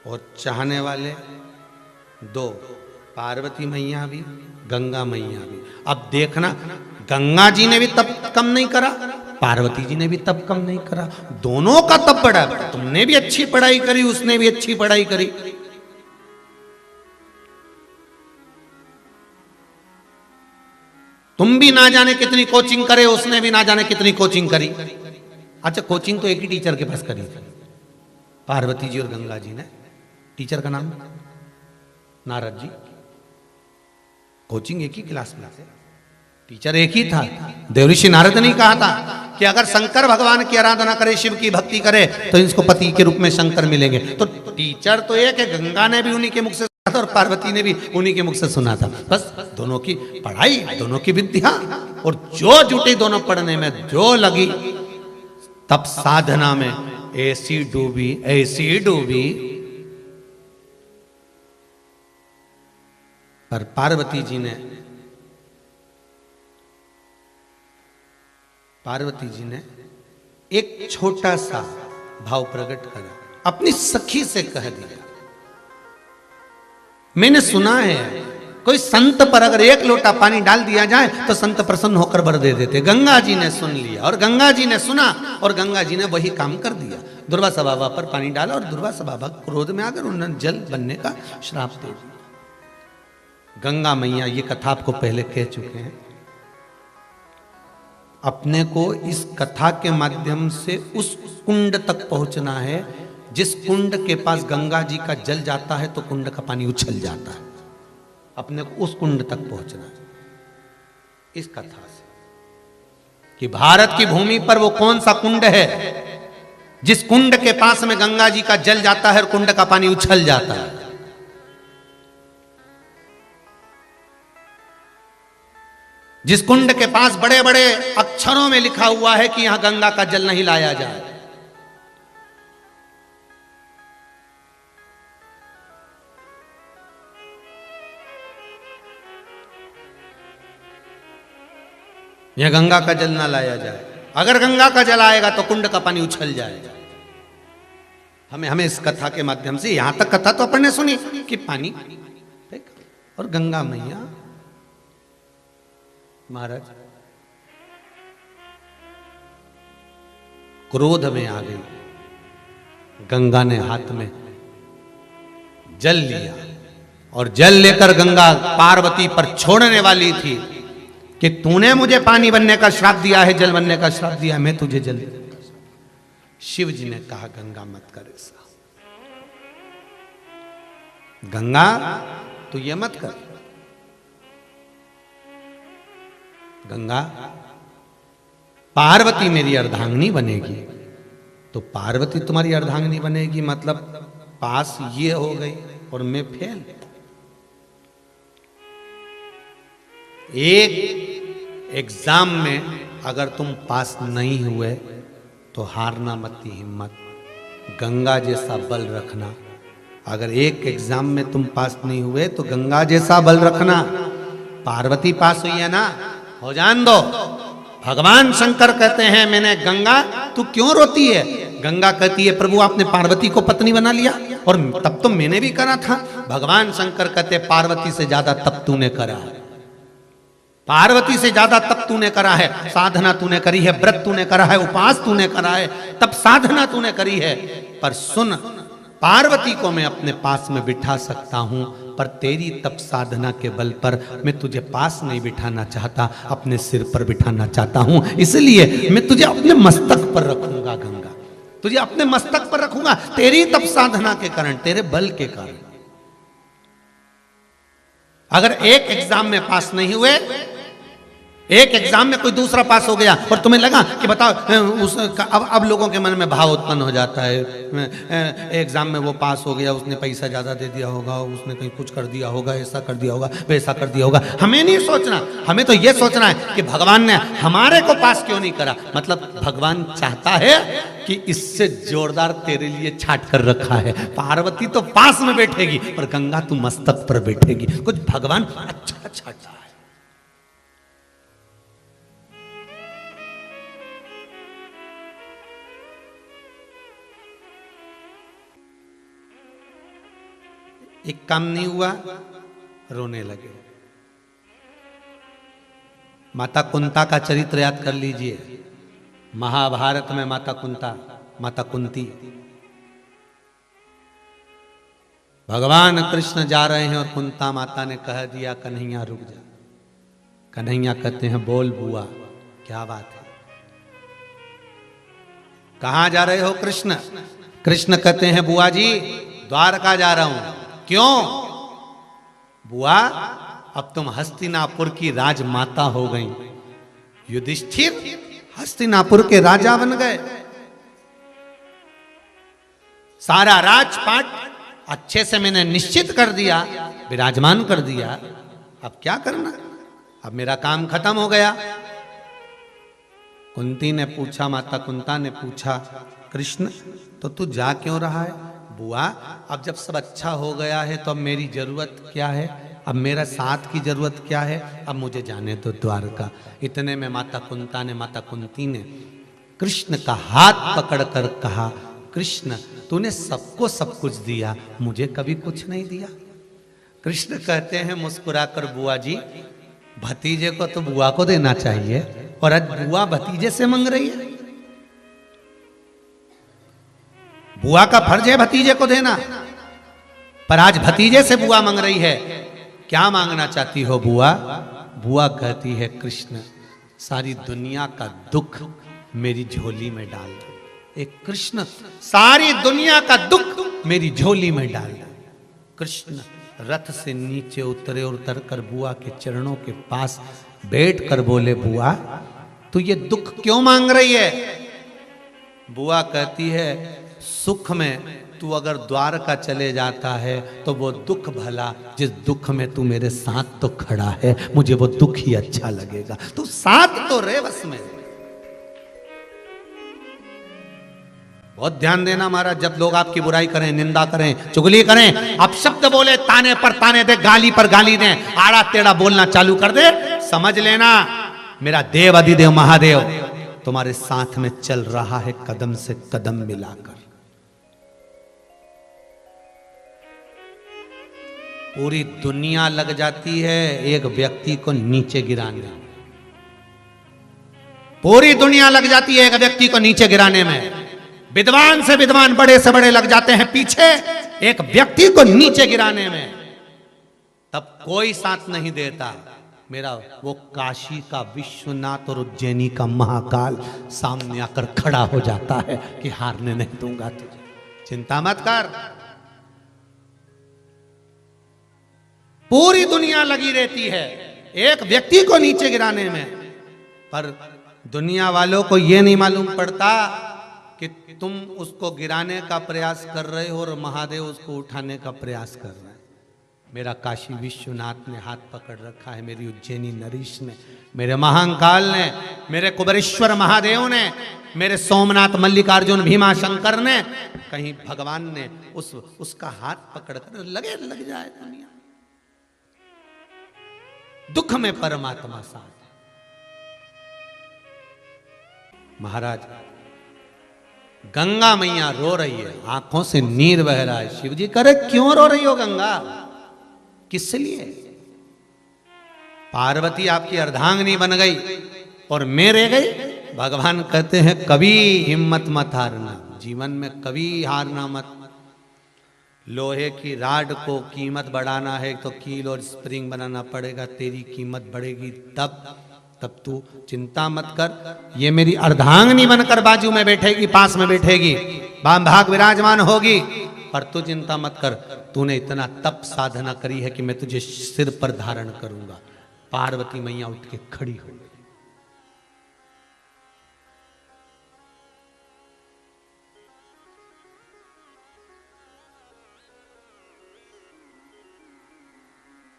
और चाहने वाले 2, पार्वती मैया भी, गंगा मैया भी। अब देखना, गंगा जी ने भी तब कम नहीं करा, पार्वती जी ने भी तब कम नहीं करा, दोनों का तब बढ़ा। तुमने भी अच्छी पढ़ाई करी, उसने भी अच्छी पढ़ाई करी। तुम भी ना जाने कितनी कोचिंग करे, उसने भी ना जाने कितनी कोचिंग करी। अच्छा, कोचिंग तो एक ही टीचर के पास करी थी, पार्वती जी और गंगा जी ने। टीचर का नाम नारद जी। कोचिंग एक ही क्लास में थे, टीचर एक ही था। देवऋषि नारद ने कहा था कि अगर शंकर भगवान की आराधना करे, शिव की भक्ति करे, तो इसको पति के रूप में शंकर मिलेंगे। तो टीचर तो एक है, गंगा ने भी उन्हीं के मुख से सुना था और पार्वती ने भी उन्हीं के मुख से सुना था। बस दोनों की पढ़ाई, दोनों की विद्या, और जो जुटी दोनों पढ़ने में, जो लगी, तब साधना में ऐसी डूबी, ऐसी डूबी। पर पार्वती जी ने एक छोटा सा भाव प्रकट करा, अपनी सखी से कह दिया। मैंने सुना है कोई संत पर अगर 1 लोटा पानी डाल दिया जाए तो संत प्रसन्न होकर वर दे देते। गंगा जी ने सुन लिया और गंगा जी ने सुना और गंगा जी ने वही काम कर दिया। दुर्वासा बाबा पर पानी डाला और दुर्वासा बाबा क्रोध में आकर उन्होंने जल बनने का श्राप दे दिया। गंगा मैया, ये कथा आपको पहले कह चुके हैं, अपने को इस कथा के माध्यम से उस कुंड तक पहुंचना है जिस कुंड के पास गंगा जी का जल जाता है तो कुंड का पानी उछल जाता है। अपने को उस कुंड तक पहुंचना है इस कथा से, कि भारत की भूमि पर वो कौन सा कुंड है जिस कुंड के पास में गंगा जी का जल जाता है और कुंड का पानी उछल जाता है। जिस कुंड के पास बड़े बड़े अक्षरों में लिखा हुआ है कि यहां गंगा का जल नहीं लाया जाए। यह गंगा का जल ना लाया जाए। अगर गंगा का जल आएगा तो कुंड का पानी उछल जाएगा। हमें इस कथा के माध्यम से, यहां तक कथा तो अपन ने सुनी कि पानी और गंगा मैया महाराज क्रोध में आ गई। गंगा ने हाथ में जल लिया और जल लेकर गंगा पार्वती पर छोड़ने वाली थी कि तूने मुझे पानी बनने का श्राप दिया है, जल बनने का श्राप दिया, मैं तुझे जल। शिव जी ने कहा गंगा मत कर ऐसा, गंगा तू ये मत कर। गंगा, पार्वती मेरी अर्धांगिनी बनेगी तो पार्वती तुम्हारी अर्धांगिनी बनेगी, मतलब पास ये हो गई और मैं फेल। एक एग्जाम में अगर तुम पास नहीं हुए तो हारना मत की हिम्मत, गंगा जैसा बल रखना। अगर एक एग्जाम में तुम पास नहीं हुए तो गंगा जैसा बल रखना। पार्वती पास हुई है ना, हो जान दो। भगवान शंकर कहते हैं मैंने गंगा तू क्यों रोती है? गंगा कहती है प्रभु आपने पार्वती को पत्नी बना लिया और तब तो मैंने भी करा था। भगवान शंकर कहते पार्वती से ज्यादा तप तूने करा है, पार्वती से ज्यादा तप तूने करा है, साधना तूने करी है, व्रत तूने करा है, उपवास तूने करा है, तप साधना तूने करी है। पर सुन, पार्वती को मैं अपने पास में बिठा सकता हूं, पर तेरी तप साधना के बल पर मैं तुझे पास नहीं बिठाना चाहता, अपने सिर पर बिठाना चाहता हूं। इसलिए मैं तुझे अपने मस्तक पर रखूंगा गंगा, तुझे अपने मस्तक पर रखूंगा, तेरी तप साधना के कारण, तेरे बल के कारण। अगर एक एग्जाम में पास नहीं हुए, एक एग्जाम में कोई दूसरा पास हो गया और तुम्हें लगा कि बताओ अब लोगों के मन में भाव उत्पन्न हो जाता है, एग्जाम में वो पास हो गया, उसने पैसा ज्यादा दे दिया होगा, उसने कहीं कुछ कर दिया होगा, ऐसा कर दिया होगा, वैसा कर दिया होगा। हमें नहीं सोचना, हमें तो ये सोचना है कि भगवान ने हमारे को पास क्यों नहीं करा। मतलब भगवान चाहता है कि इससे जोरदार तेरे लिए छाट कर रखा है। पार्वती तो पास में बैठेगी और गंगा तू मस्तक पर बैठेगी। कुछ भगवान अच्छा छाटा है। एक काम नहीं हुआ, रोने लगे। माता कुंता का चरित्र याद कर लीजिए। महाभारत में माता कुंता, माता कुंती, भगवान कृष्ण जा रहे हैं और कुंता माता ने कह दिया कन्हैया रुक जा। कन्हैया कहते हैं बोल बुआ क्या बात है, कहां जा रहे हो कृष्ण? कृष्ण कहते हैं बुआ जी द्वारका जा रहा हूं। क्यों? बुआ अब तुम हस्तिनापुर की राजमाता हो गई, युधिष्ठिर हस्तिनापुर के राजा बन गए, सारा राजपाट अच्छे से मैंने निश्चित कर दिया, विराजमान कर दिया। अब क्या करना? अब मेरा काम खत्म हो गया। कुंती ने पूछा, माता कुंता ने पूछा, कृष्ण तो तू जा क्यों रहा है? बुआ अब जब सब अच्छा हो गया है तो अब मेरी जरूरत क्या है, अब मेरा साथ की जरूरत क्या है, अब मुझे जाने दो द्वारका। इतने में माता कुंता ने, माता कुंती ने कृष्ण का हाथ पकड़कर कहा, कृष्ण तूने सबको सब कुछ दिया, मुझे कभी कुछ नहीं दिया। कृष्ण कहते हैं मुस्कुराकर, बुआ जी भतीजे को तो बुआ को देना चाहिए, और आज बुआ भतीजे से मांग रही है। बुआ का फर्ज है भतीजे को देना, पर आज भतीजे से बुआ मांग रही है। क्या मांगना चाहती हो बुआ? बुआ कहती है कृष्ण सारी दुनिया का दुख मेरी झोली में डाल दो। एक कृष्ण सारी दुनिया का दुख मेरी झोली में डाल दो। कृष्ण रथ से नीचे उतरे और उतरकर बुआ के चरणों के पास बैठकर बोले, बुआ तू ये दुख क्यों मांग रही है? बुआ कहती है सुख में तू अगर द्वारका चले जाता है तो वो दुख भला, जिस दुख में तू मेरे साथ तो खड़ा है, मुझे वो दुख ही अच्छा लगेगा। तू साथ तो रे बस में। बहुत ध्यान देना महाराज, जब लोग आपकी बुराई करें, निंदा करें, चुगली करें, आप शब्द बोले, ताने पर ताने दे, गाली पर गाली दें, आड़ा टेढ़ा बोलना चालू कर दे, समझ लेना मेरा देव अधिदेव महादेव तुम्हारे साथ में चल रहा है, कदम से कदम मिलाकर। पूरी दुनिया लग जाती है एक व्यक्ति को नीचे गिराने में, पूरी दुनिया लग जाती है एक व्यक्ति को नीचे गिराने में। विद्वान से विद्वान, बड़े से बड़े लग जाते हैं पीछे एक व्यक्ति को नीचे गिराने में, तब कोई साथ नहीं देता। मेरा वो काशी का विश्वनाथ और उज्जैनी का महाकाल सामने आकर खड़ा हो जाता है कि हारने नहीं दूंगा तुझे, चिंता मत कर। पूरी दुनिया लगी रहती है एक व्यक्ति को नीचे गिराने में, पर दुनिया वालों को यह नहीं मालूम पड़ता कि तुम उसको गिराने का प्रयास कर रहे हो और महादेव उसको उठाने का प्रयास कर रहे हैं। मेरा काशी विश्वनाथ ने हाथ पकड़ रखा है, मेरी उज्जैनी नरीश ने, मेरे महाकाल ने, मेरे कुबेरेश्वर महादेव ने, मेरे सोमनाथ मल्लिकार्जुन भीमा शंकर ने, कहीं भगवान ने उसका हाथ पकड़कर लग जाए दुनिया। दुख में परमात्मा साथ। महाराज गंगा मैया रो रही है, आंखों से नीर बह रहा है। शिव जी करे क्यों रो रही हो गंगा, किस लिए? पार्वती आपकी अर्धांगिनी बन गई और मैं रह गई। भगवान कहते हैं कभी हिम्मत मत हारना, जीवन में कभी हारना मत। लोहे की राड को कीमत बढ़ाना है तो कील और स्प्रिंग बनाना पड़ेगा, तेरी कीमत बढ़ेगी तब तू चिंता मत कर। ये मेरी अर्धांगिनी बनकर बाजू में बैठेगी, पास में बैठेगी, वाम भाग विराजमान होगी, पर तू चिंता मत कर। तूने इतना तप साधना करी है कि मैं तुझे सिर पर धारण करूंगा। पार्वती मैया उठ के खड़ी हो गई।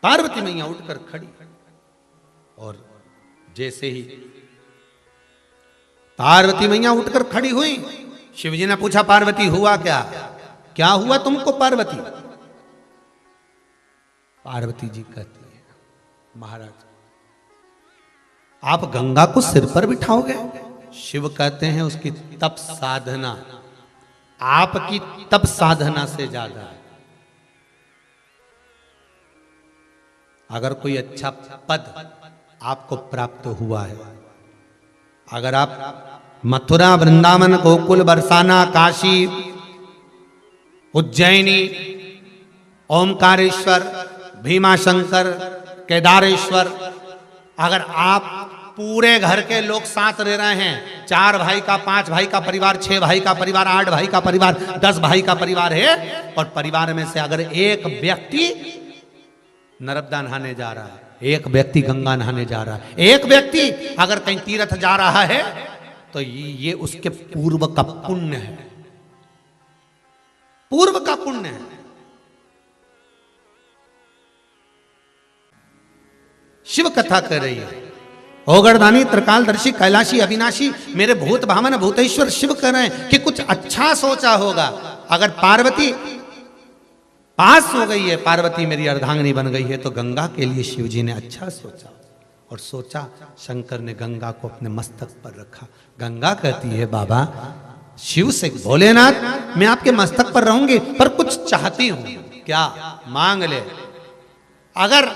पार्वती मैया उठकर खड़ी, और जैसे ही पार्वती मैया उठकर खड़ी हुई, शिवजी ने पूछा पार्वती हुआ क्या, क्या हुआ तुमको पार्वती? पार्वती जी कहती है महाराज आप गंगा को सिर पर बिठाओगे? शिव कहते हैं उसकी तप साधना आपकी तप साधना से ज्यादा है। अगर कोई अच्छा पद आपको प्राप्त हुआ है, अगर आप मथुरा, वृंदावन, गोकुल, बरसाना, काशी, उज्जैनी, ओमकारेश्वर, भीमाशंकर, केदारेश्वर, अगर आप पूरे घर के लोग साथ रह रहे हैं, 4 भाई का, 5 भाई का परिवार, 6 भाई का परिवार, 8 भाई का परिवार, 10 भाई का परिवार है, और परिवार में से अगर एक व्यक्ति नर्मदा नहाने जा रहा है, एक व्यक्ति गंगा नहाने जा रहा है, एक व्यक्ति अगर कहीं तीर्थ जा रहा है, तो ये उसके पूर्व का पुण्य है, पूर्व का पुण्य है। शिव कथा कर रही है, ओगरदानी, त्रिकालदर्शी, कैलाशी, अविनाशी, मेरे भूत भावन भूतेश्वर शिव कह रहे हैं कि कुछ अच्छा सोचा होगा। अगर पार्वती पास हो गई है, पार्वती मेरी अर्धांगिनी बन गई है, तो गंगा के लिए शिव जी ने अच्छा सोचा, और सोचा शंकर ने गंगा को अपने मस्तक पर रखा। गंगा कहती है बाबा शिव से, भोलेनाथ मैं आपके मस्तक पर रहूंगी, पर कुछ चाहती हूं, क्या मांग ले। अगर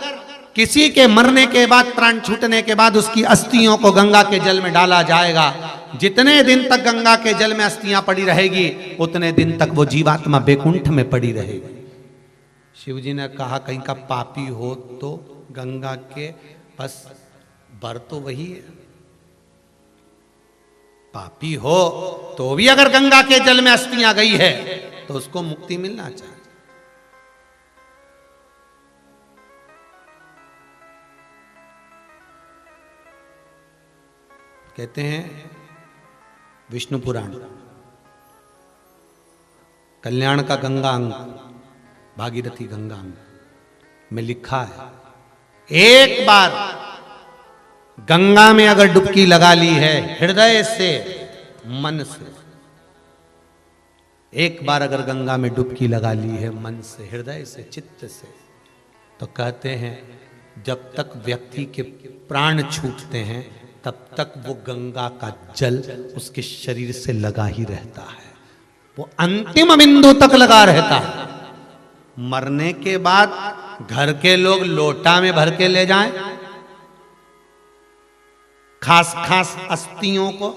किसी के मरने के बाद, प्राण छूटने के बाद उसकी अस्थियों को गंगा के जल में डाला जाएगा, जितने दिन तक गंगा के जल में अस्थियां पड़ी रहेगी, उतने दिन तक वो जीवात्मा बैकुंठ में पड़ी रहेगी। शिवजी ने कहा कहीं का पापी हो तो गंगा के बस बर तो वही है, पापी हो तो भी अगर गंगा के जल में अस्थियां गई है तो उसको मुक्ति मिलना चाहिए। कहते हैं विष्णु पुराण कल्याण का गंगा अंग, भागीरथी गंगा अंग में लिखा है, एक बार गंगा में अगर डुबकी लगा ली है हृदय से, मन से, एक बार अगर गंगा में डुबकी लगा ली है मन से, हृदय से, चित्त से, तो कहते हैं जब तक व्यक्ति के प्राण छूटते हैं तब तक वो गंगा का जल उसके शरीर से लगा ही रहता है, वो अंतिम बिंदु तक लगा रहता है। मरने के बाद घर के लोग लोटा में भर के ले जाएं, खास खास अस्थियों को,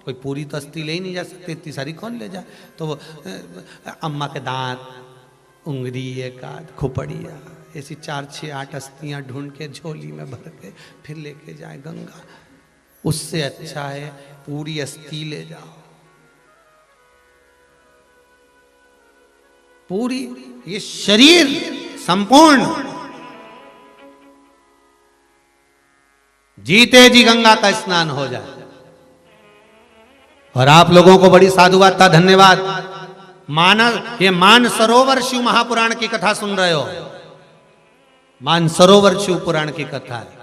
कोई पूरी तो अस्थि ले ही नहीं जा सकती, इतनी सारी कौन ले जाए, तो वो अम्मा के दांत, उंगली, एक आध खोपड़िया, ऐसी 4, 6, 8 अस्थियां ढूंढ के झोली में भर के फिर लेके जाए गंगा। उससे अच्छा है पूरी अस्थि ले जाओ, पूरी ये शरीर संपूर्ण जीते जी गंगा का स्नान हो जाए। और आप लोगों को बड़ी साधुवाद था, धन्यवाद। ये मान सरोवर शिव महापुराण की कथा सुन रहे हो, मान सरोवर शिव पुराण की कथा है।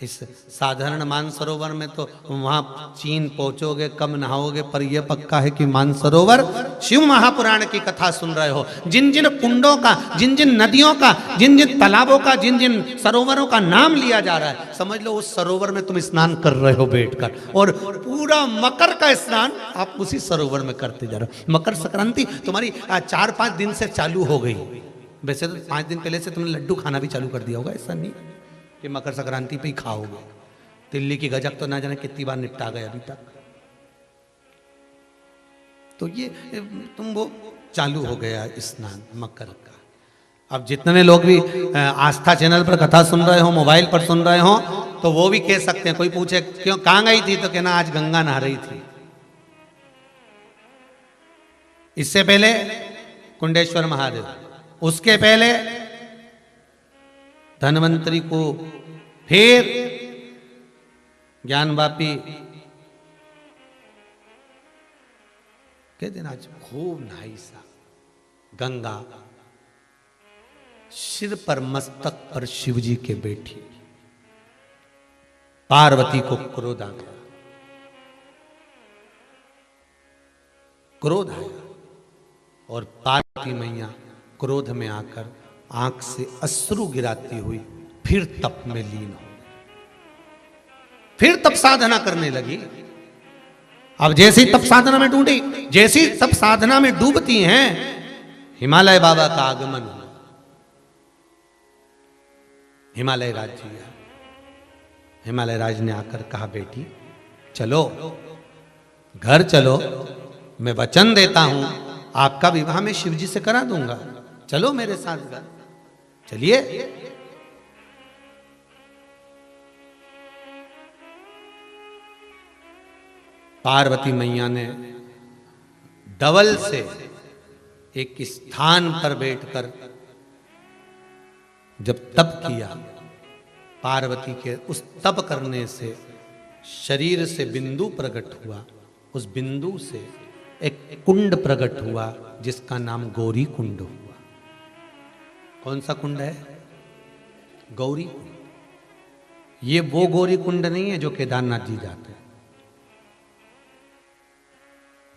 इस साधारण मानसरोवर में तो वहां चीन पहुंचोगे कम नहाओगे, पर यह पक्का है कि मानसरोवर शिव महापुराण की कथा सुन रहे हो। जिन जिन कुंडों का, जिन जिन नदियों का, जिन जिन तालाबों का, जिन जिन सरोवरों का नाम लिया जा रहा है, समझ लो उस सरोवर में तुम स्नान कर रहे हो बैठकर, और पूरा मकर का स्नान आप उसी सरोवर में करते जा रहे हो। मकर संक्रांति तुम्हारी 4-5 दिन से चालू हो गई। वैसे तो 5 दिन पहले से तुमने लड्डू खाना भी चालू कर दिया होगा, ऐसा नहीं कि मकर संक्रांति पे ही खाओगे। दिल्ली की गजक तो ना जाने कितनी बार निपटा गए अभी तक। तो ये तुम वो चालू हो गया स्नान मकर का। अब जितने लोग भी आस्था चैनल पर कथा सुन रहे हो, मोबाइल पर सुन रहे हो, तो वो भी कह सकते हैं। कोई पूछे क्यों कहाँ गई थी, तो कहना आज गंगा नहा रही थी। इससे पहले कुंडेश्वर महादेव, उसके पहले धन्वंतरी को, फिर ज्ञानवापी कहते ना आज खूब नहाई सा गंगा, सिर पर मस्तक पर शिवजी के बैठी। पार्वती को क्रोध आ गया, क्रोध आया और पार्वती मैया क्रोध में आकर आंख से अश्रु गिराती हुई फिर तप में लीन हो, फिर तप साधना करने लगी। अब जैसे ही तप साधना में डूबी, जैसी तप साधना में डूबती हैं, हिमालय बाबा का आगमन हुआ। हिमालय राज जी आए। हिमालय राज ने आकर कहा बेटी चलो घर चलो, मैं वचन देता हूं आपका विवाह मैं शिवजी से करा दूंगा, चलो मेरे साथ घर चलिए। पार्वती मैया ने डबल से एक स्थान पर बैठकर जब तप किया, पार्वती के उस तप करने से शरीर से बिंदु प्रकट हुआ। उस बिंदु से एक कुंड प्रकट हुआ जिसका नाम गौरी कुंड हुआ। कौन सा कुंड है? गौरी कुंड। ये वो गौरी कुंड नहीं है जो केदारनाथ जी जाते हैं।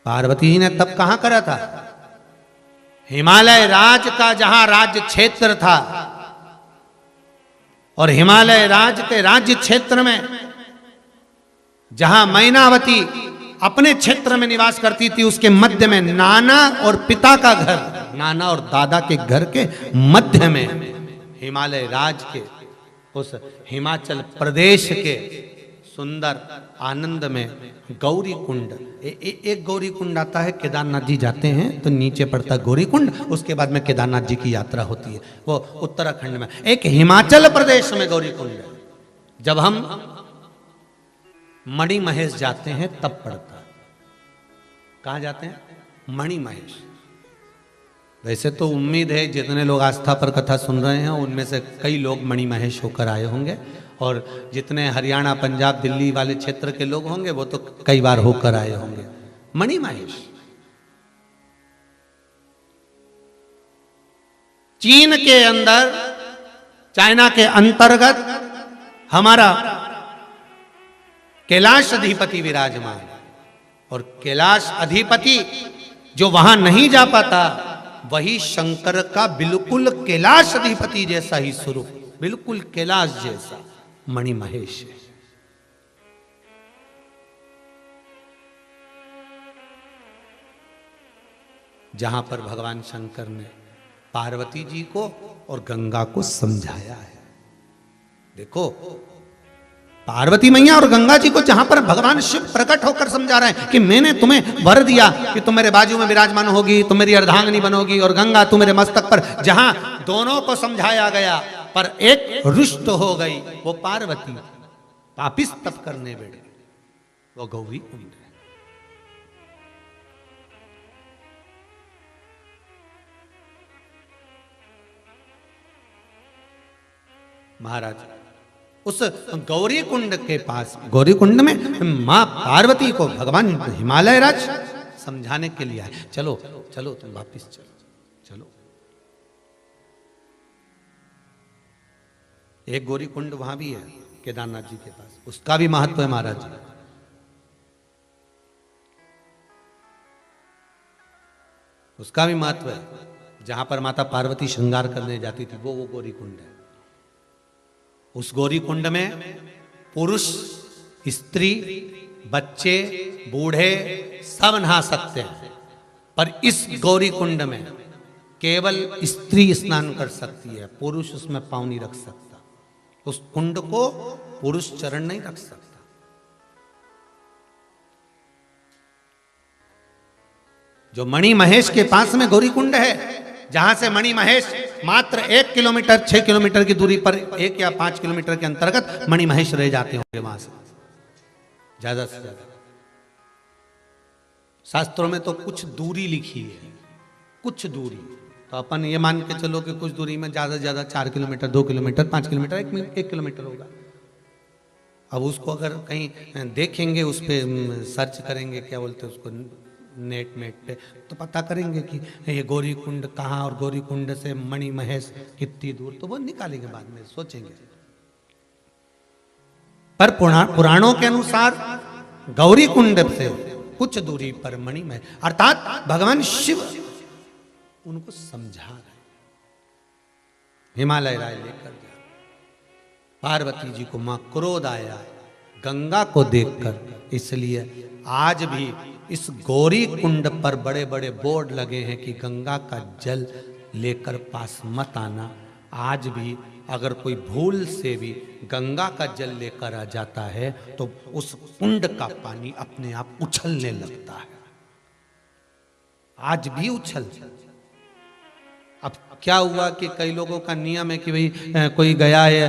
पार्वती जी ने तप कहां करा था? हिमालय राज का जहां राज्य क्षेत्र था, और हिमालय राज के राज्य क्षेत्र में जहां मैनावती अपने क्षेत्र में निवास करती थी, उसके मध्य में नाना और पिता का घर, नाना और दादा के घर के मध्य में हिमालय राज के उस हिमाचल प्रदेश के सुंदर आनंद में गौरी कुंड, एक गौरी कुंड आता है। केदारनाथ जी जाते हैं तो नीचे पड़ता है गौरी कुंड, उसके बाद में केदारनाथ जी की यात्रा होती है, वो उत्तराखंड में। एक हिमाचल प्रदेश में गौरी कुंड है। जब हम मणि महेश जाते हैं तब पड़ता है। कहाँ जाते हैं? मणि महेश। वैसे तो उम्मीद है जितने लोग आस्था पर कथा सुन रहे हैं उनमें से कई लोग मणि महेश होकर आए होंगे, और जितने हरियाणा पंजाब दिल्ली वाले क्षेत्र के लोग होंगे वो तो कई बार होकर आए होंगे। मणि महेश चीन के अंदर, चाइना के अंतर्गत हमारा कैलाश अधिपति विराजमान, और कैलाश अधिपति जो वहां नहीं जा पाता, वही शंकर का बिल्कुल कैलाश अधिपति जैसा ही स्वरूप, बिल्कुल कैलाश जैसा मणि महेश है। जहां पर भगवान शंकर ने पार्वती जी को और गंगा को समझाया है। देखो पार्वती मैया और गंगा जी को जहां पर भगवान शिव प्रकट होकर समझा रहे हैं कि मैंने तुम्हें वर दिया कि तुम मेरे बाजू में विराजमान होगी, तुम मेरी अर्धांगिनी बनोगी, और गंगा तुम मेरे मस्तक पर, जहां दोनों को समझाया गया पर एक रुष्ट हो गई, वो पार्वती पापिस तप करने बैठे, वो गौरी कुंड है। महाराज उस गौरी कुंड के पास, गौरी कुंड में मां पार्वती को भगवान हिमालय राज समझाने के लिए आए। चलो चलो तुम वापिस चलो, चलो। एक गौरी कुंड वहां भी है केदारनाथ जी के पास, उसका भी महत्व है महाराज। उसका भी महत्व है। जहां पर माता पार्वती श्रृंगार करने जाती थी वो गौरी कुंड है। उस गौरी कुंड में पुरुष, स्त्री, बच्चे, बूढ़े सब नहा सकते हैं, पर इस गौरी कुंड में केवल स्त्री स्नान कर सकती है, पुरुष उसमें पांव नहीं रख सकता। उस कुंड को पुरुष चरण नहीं रख सकता। जो मणि महेश के पास में गौरी कुंड है, जहां से मणि महेश मात्र 1 किलोमीटर 6 किलोमीटर की दूरी पर 1 या 5 किलोमीटर के अंतर्गत मणि महेश रह जाते होंगे वहां से, ज्यादा से ज्यादा। शास्त्रों में तो कुछ दूरी लिखी है, कुछ दूरी, तो अपन ये मान के चलो कि कुछ दूरी में ज्यादा से ज्यादा 4 किलोमीटर 2 किलोमीटर 5 किलोमीटर 1 किलोमीटर होगा। अब उसको अगर कहीं देखेंगे, उस पर सर्च करेंगे, क्या बोलते हैं उसको, नेट पे, तो पता करेंगे कि ये गौरी कुंड कहाँ और गौरी कुंड से मणि महेश कितनी दूर, तो वो निकालेंगे बाद में, सोचेंगे। पर पुराणों के अनुसार गौरी कुंड से कुछ दूरी पर मणि महेश, अर्थात भगवान शिव उनको समझा रहे, हिमालय राय लेकर गया। पार्वती जी को मां क्रोध आया गंगा को देखकर, इसलिए आज भी इस गौरी कुंड पर बड़े बड़े बोर्ड लगे हैं कि गंगा का जल लेकर पास मत आना। आज भी अगर कोई भूल से भी गंगा का जल लेकर आ जाता है तो उस कुंड का पानी अपने आप उछलने लगता है, आज भी उछल। अब क्या हुआ कि कई लोगों का नियम है कि भाई कोई गया है,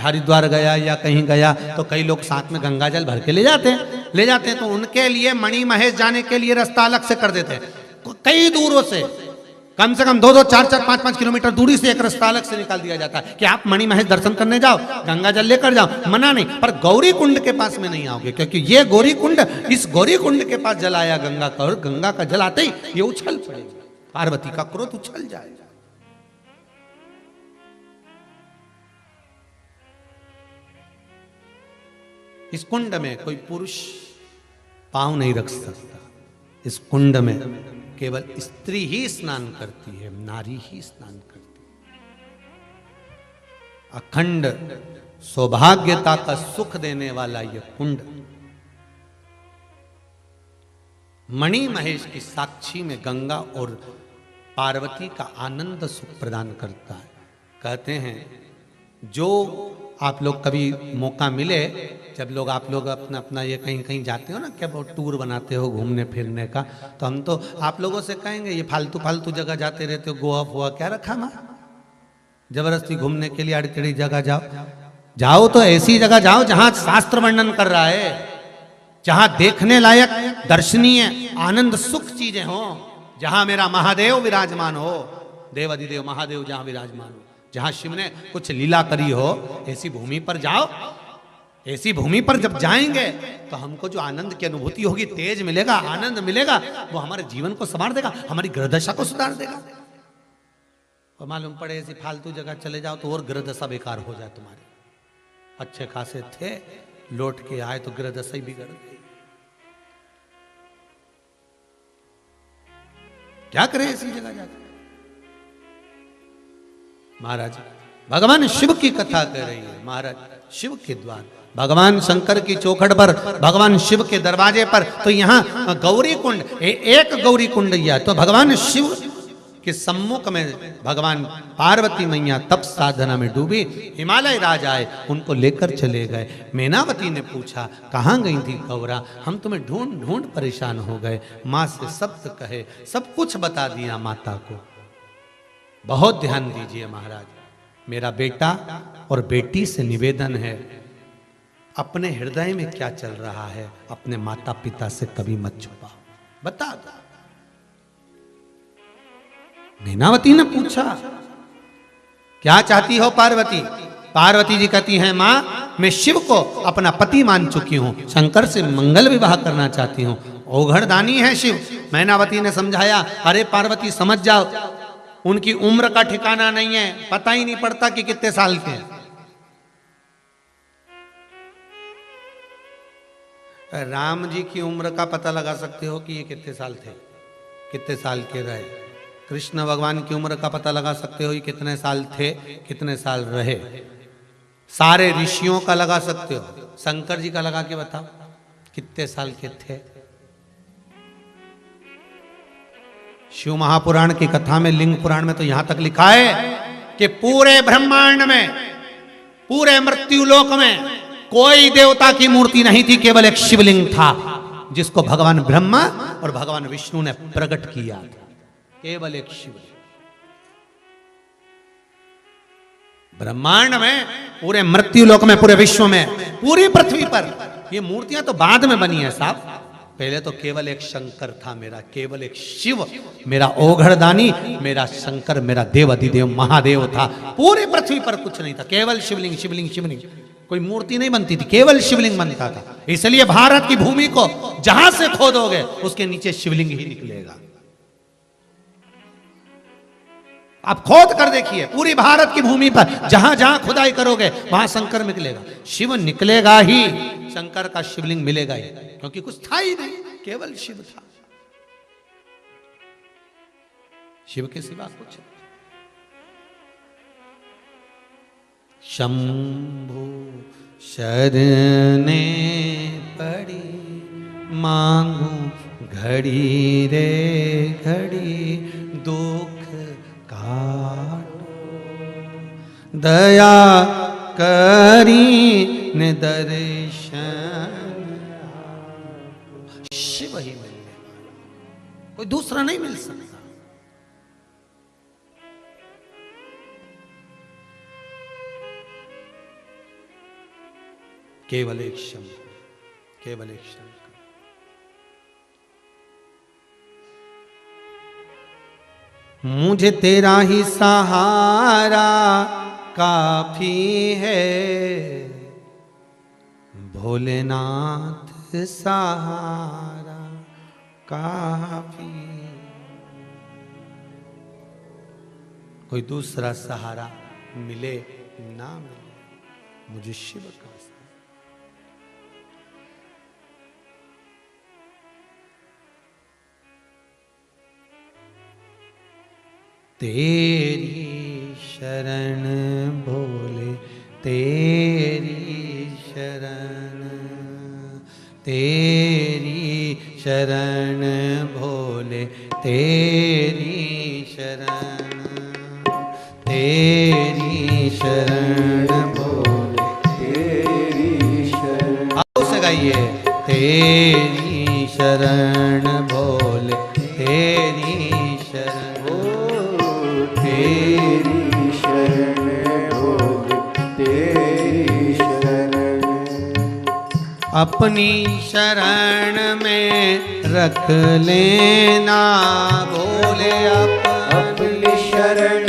हरिद्वार गया या कहीं गया, तो कई लोग साथ में गंगा जल भर के ले जाते हैं, तो उनके लिए मणि महेश जाने के लिए रास्ता अलग से कर देते हैं। कई दूरों से, कम से कम 2-2, 4-4, 5-5 किलोमीटर दूरी से एक रास्ता अलग से निकाल दिया जाता है कि आप मणि महेश दर्शन करने जाओ, गंगा जल लेकर जाओ, मना नहीं, पर गौरी कुंड के पास में नहीं आओगे, क्योंकि ये गौरी कुंड, इस गौरी कुंड के पास जल आया गंगा का, और गंगा का जल आते ही ये उछल पड़ेगा, पार्वती का क्रोध उछल जाएगा। इस कुंड में कोई पुरुष पांव नहीं रख सकता, इस कुंड में केवल स्त्री ही स्नान करती है, नारी ही स्नान करती है। अखंड सौभाग्यता का सुख देने वाला यह कुंड मणि महेश की साक्षी में गंगा और पार्वती का आनंद सुख प्रदान करता है। कहते हैं जो आप लोग कभी मौका मिले, जब लोग आप लोग अपना अपना ये कहीं कहीं जाते हो ना, क्या बहुत टूर बनाते हो घूमने फिरने का, तो हम तो आप लोगों से कहेंगे ये फालतू फालतू जगह जाते रहते हो, गोवा फुआ क्या रखा माँ, जबरदस्ती घूमने के लिए अड़चड़ी जगह जाओ तो ऐसी जगह जाओ जहां शास्त्र वर्णन कर रहा है, जहां देखने लायक दर्शनीय आनंद सुख चीजें हो, जहां मेरा महादेव विराजमान हो, देव अधिदेव महादेव जहां विराजमान हो, जहां शिव ने कुछ लीला करी हो, ऐसी भूमि पर जाओ। ऐसी भूमि पर जब जाएंगे तो हमको जो आनंद की अनुभूति होगी, तेज मिलेगा, आनंद मिलेगा, वो हमारे जीवन को संवार देगा, हमारी ग्रहदशा को सुधार देगा। और मालूम पड़े ऐसी फालतू जगह चले जाओ तो और ग्रहदशा बेकार हो जाए तुम्हारी। अच्छे खासे थे, लौट के आए तो ग्रहदशा ही बिगड़ गई। क्या करें ऐसी जगह जाकर। महाराज भगवान शिव की कथा कर रही है, महाराज शिव के द्वार, भगवान शंकर की चौखट पर, भगवान शिव के दरवाजे पर, तो यहाँ गौरी कुंड, एक गौरी कुंड या तो भगवान शिव के सम्मुख में भगवान पार्वती मैया तप साधना में डूबी, हिमालय राज आए, उनको लेकर चले गए। मैनावती ने पूछा कहाँ गई थी गौरा, हम तुम्हें ढूंढ ढूंढ परेशान हो गए। माँ से शब्द कहे, सब कुछ बता दिया माता को। बहुत ध्यान दीजिए महाराज, मेरा बेटा और बेटी से निवेदन है, अपने हृदय में क्या चल रहा है अपने माता पिता से कभी मत छुपाओ, बता दो। मैनावती ने पूछा क्या चाहती हो पार्वती? पार्वती जी कहती हैं मां, मैं शिव को अपना पति मान चुकी हूं, शंकर से मंगल विवाह करना चाहती हूं, औघड़दानी है शिव। मैनावती ने समझाया, अरे पार्वती समझ जाओ, उनकी उम्र का ठिकाना नहीं है, पता ही नहीं पड़ता कि कितने साल के हैं। राम जी की उम्र का पता लगा सकते हो कि ये कितने साल थे, कितने साल के रहे। कृष्ण भगवान की उम्र का पता लगा सकते हो ये कितने साल थे, कितने साल रहे। सारे ऋषियों का लगा सकते हो, शंकर जी का लगा के बताओ कितने साल के थे। शिव महापुराण की कथा में, लिंग पुराण में तो यहां तक लिखा है कि पूरे ब्रह्मांड में, पूरे मृत्युलोक में कोई देवता की मूर्ति नहीं थी, केवल एक शिवलिंग था। जिसको भगवान ब्रह्मा और भगवान विष्णु ने प्रकट किया था। केवल एक शिवलिंग ब्रह्मांड में, पूरे मृत्यु लोक में, पूरे विश्व में, पूरी पृथ्वी पर। ये मूर्तियां तो बाद में बनी है साहब, पहले तो केवल एक शंकर था मेरा, केवल एक शिव मेरा ओघड़दानी, मेरा शंकर, मेरा देव अधिदेव महादेव था। पूरी पृथ्वी पर कुछ नहीं था, केवल शिवलिंग शिवलिंग शिवलिंग। कोई मूर्ति नहीं बनती थी, केवल शिवलिंग बनता था। इसलिए भारत की भूमि को जहां से खोदोगे उसके नीचे शिवलिंग ही निकलेगा। आप खोद कर देखिए, पूरी भारत की भूमि पर जहां जहां खुदाई करोगे वहां शंकर निकलेगा, शिव निकलेगा ही, शंकर का शिवलिंग मिलेगा ही, क्योंकि कुछ था ही नहीं, केवल शिव था। शिव के सिवा कुछ नहीं। शंभु शरणे पड़ी मांगू घड़ी रे घड़ी, दुख दया करी ने दर्शन, शिव ही मिलने वाला, कोई दूसरा नहीं मिल सकता। केवल एक शंभु, केवल एक शंकर। मुझे तेरा ही सहारा काफी है, भोलेनाथ सहारा काफी। कोई दूसरा सहारा मिले ना मिले, मुझे शिव का सहारा। तेरी शरण भोले, तेरी शरण, तेरी शरण भोले, तेरी शरण, तेरी शरण भोले, तेरी शरण। आओ से गाइए, तेरी शरण भोले, तेरी शरण, तेरी शरण भोले, तेरी शरण। अपनी शरण में रख लेना भोले, अपनी शरण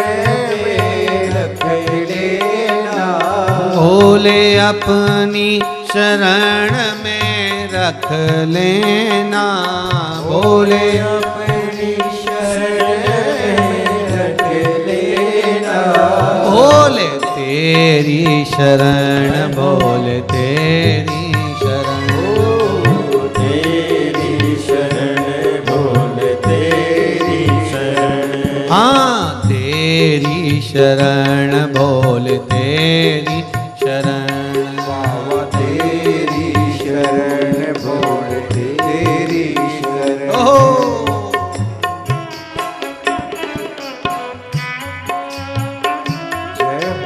में रख लेना भोले, अपनी शरण में रख लेना भोले, अपनी शरण में रख लेना भोले, तेरी शरण भोले, तेरी शरण, तेरी शरण भोले, तेरी शरण। हाँ, तेरी शरण भोले, तेरी शरण, बाबा तेरी शरण भोले, तेरी शरण। ओहो जय हो।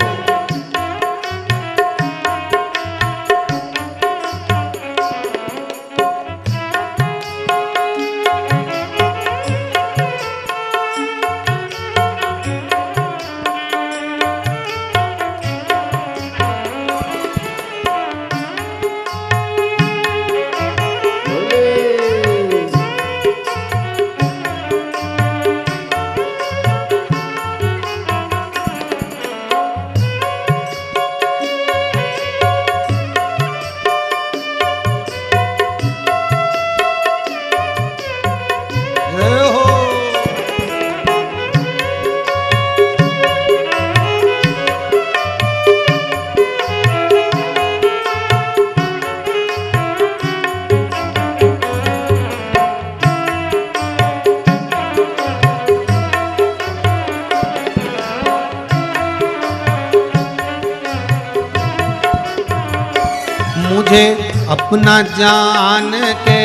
मुझे अपना जान के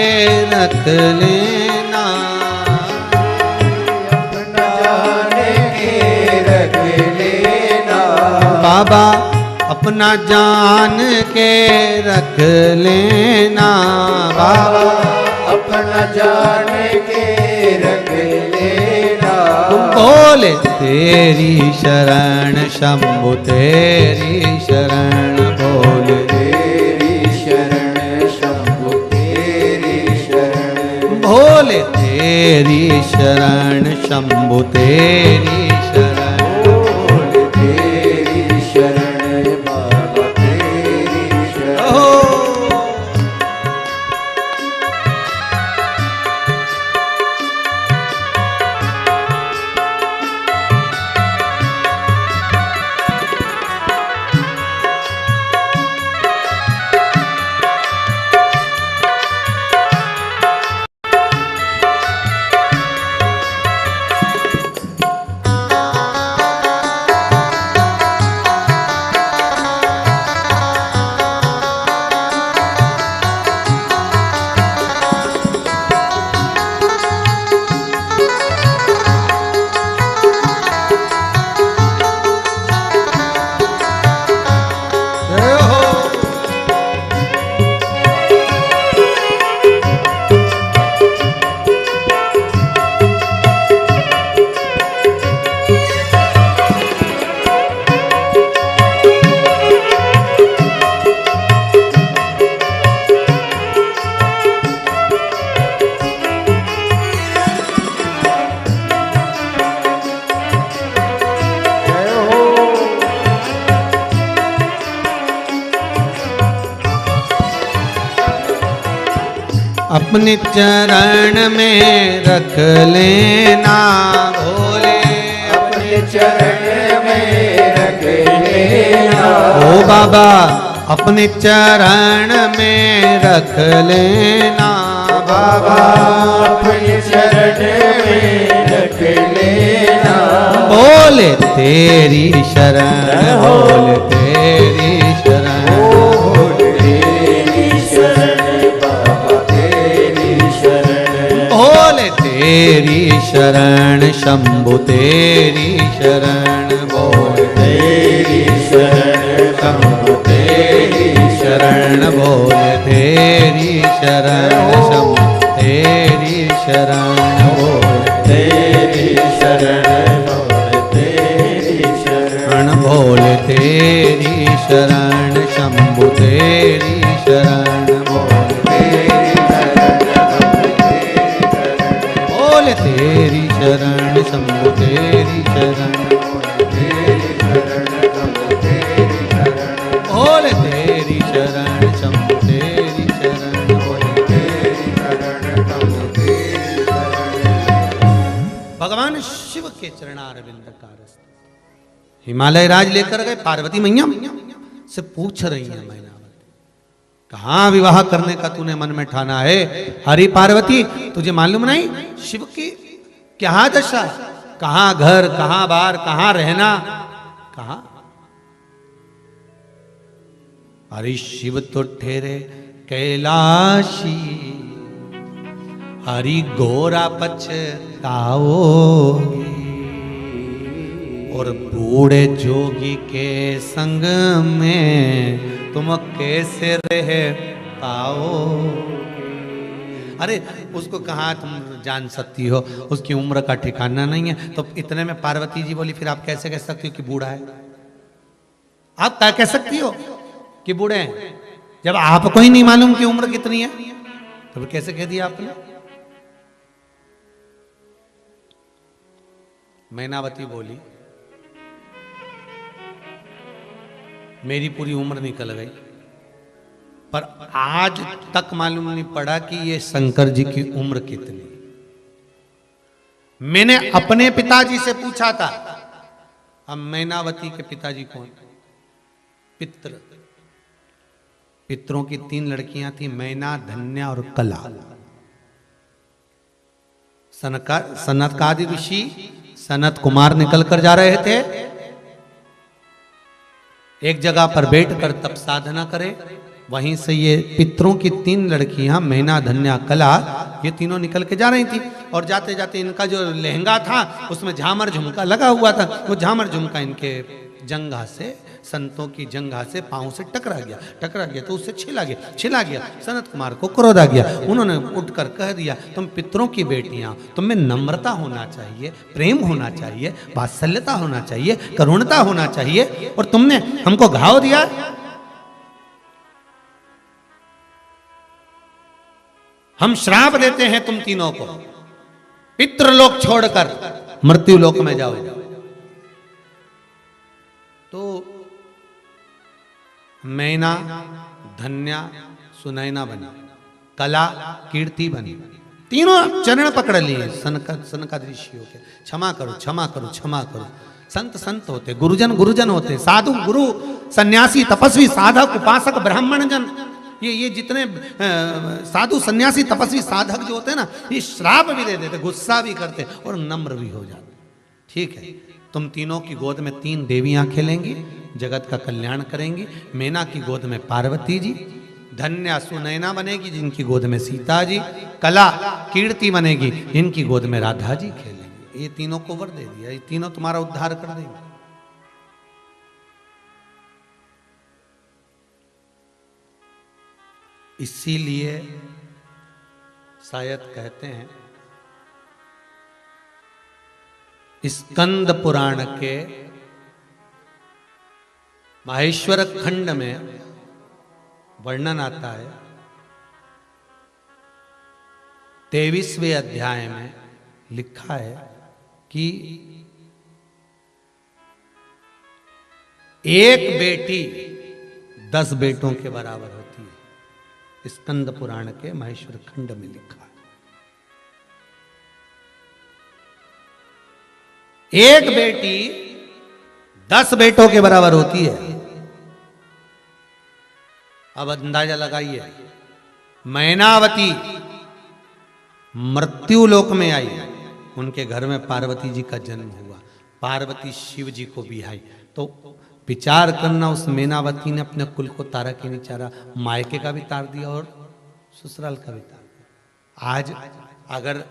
रख लेना, अपना जान के रख लेना बाबा अपना जान के रख लेना बाबा, अपना जान के रख लेना। बोले तेरी शरण शंभु तेरी शरण बोले तेरी शरण शंभु तेरी शरण। भोले तेरी शरण शंभु तेरी शरण बोले तेरी शरण बाबा तेरी शरण। हो अपने चरण में रख लेना भोले अपने चरण में रख लेना। ओ बाबा अपने चरण में रख लेना बाबा अपने चरण में रख लेना। बोले तेरी शरण बोले तेरी शरण बोले तेरी शरण बाबा तेरी शरण। बोले तेरी शरण शंभु तेरी शरण बोले तेरी शरण शंभु तेरी शरण बोले तेरी शरण शंभु तेरी शरण बोले तेरी शरण बोले तेरी शरण। बोले तेरी शरण शंभु तेरी शरण बोले बोले तेरी शरण शंभु तेरी शरण बोले तेरी शरण शंभु तेरी शरण बोले भगवान शिव के चरणारविंद का रस हिमालय राज लेकर गए। पार्वती मैया से पूछ रही है मैनावती कहाँ विवाह करने का तूने मन में ठाना है। हरि पार्वती तुझे मालूम नहीं शिव की क्या दशा, कहाँ घर कहाँ बार कहाँ रहना कहाँ। हरि शिव तो ठहरे कैलाशी हरि गोरा पछताओ और बूढ़े जोगी के संग में तुम कैसे रह पाओ। अरे उसको कहाँ तुम जान सकती हो, उसकी उम्र का ठिकाना नहीं है। तो इतने में पार्वती जी बोली फिर आप कैसे कह सकती हो कि बूढ़ा है। आप क्या कह सकती हो कि बूढ़े हैं जब आपको ही नहीं मालूम कि उम्र कितनी है, तो कैसे कह दिया आपने। मैनावती बोली मेरी पूरी उम्र निकल गई पर आज तक मालूम नहीं पड़ा कि ये शंकर जी की उम्र कितनी। मैंने अपने पिताजी से पूछा था। अब मैनावती के पिताजी कौन, पित्र, पितरों की 3 लड़कियां थी, मैना, धन्या और कला। सनकादि ऋषि सनत कुमार निकल कर जा रहे थे, एक जगह पर बैठकर तप साधना करे। वहीं से ये पितरों की 3 लड़कियां मैना, धन्या, कला, ये तीनों निकल के जा रही थी। और जाते जाते इनका जो लहंगा था उसमें झामर झुमका लगा हुआ था, वो झामर झुमका इनके जंघा से संतों की जंघा से पांव से टकरा गया तो उससे छिला गया। सनत कुमार को क्रोध आ गया। उन्होंने उठकर कह दिया, तुम पितरों की बेटियां, तुम में नम्रता होना चाहिए, प्रेम होना चाहिए, वात्सल्यता होना चाहिए, करुणता होना चाहिए, और तुमने हमको घाव दिया। हम श्राप देते हैं तुम तीनों को, पितृलोक छोड़कर मृत्यु लोक में जाओ। तो मैना, धन्या, सुनैना बनी, कला, कीर्ति बनी, तीनों चरण पकड़ लिए सनकादि ऋषियों के। क्षमा करो, क्षमा करो, क्षमा करो। संत होते, गुरुजन होते, साधु, गुरु, सन्यासी, तपस्वी, साधक, उपासक, ब्राह्मण जन, ये जितने साधु, सन्यासी, तपस्वी, साधक जो होते हैं ना, ये श्राप भी दे देते, गुस्सा भी करते और नम्र भी हो जाते। ठीक है, तुम तीनों की गोद में 3 देवियां खेलेंगी, जगत का कल्याण करेंगी। मैना की गोद में पार्वती जी, धन्या सुनैना बनेगी जिनकी गोद में सीता जी, कला कीर्ति बनेगी जिनकी गोद में राधा जी खेलेंगे। ये तीनों को वर दे दिया, ये तीनों तुम्हारा उद्धार कर देंगे। इसीलिए शायद कहते हैं स्कंद पुराण के माहेश्वर खंड में वर्णन आता है, 23वें अध्याय में लिखा है कि एक बेटी 10 बेटों के बराबर होती है। स्कंद पुराण के माहेश्वर खंड में लिखा है। एक बेटी 10 बेटों के बराबर होती है। अब अंदाजा लगाइए, मैनावती मृत्यु लोक में आई, उनके घर में पार्वती जी का जन्म हुआ, पार्वती शिव जी को बिहाई। तो विचार करना, उस मैनावती ने अपने कुल को तारा के नहीं चारा, मायके का भी तार दिया और ससुराल का भी तार दिया। आज अगर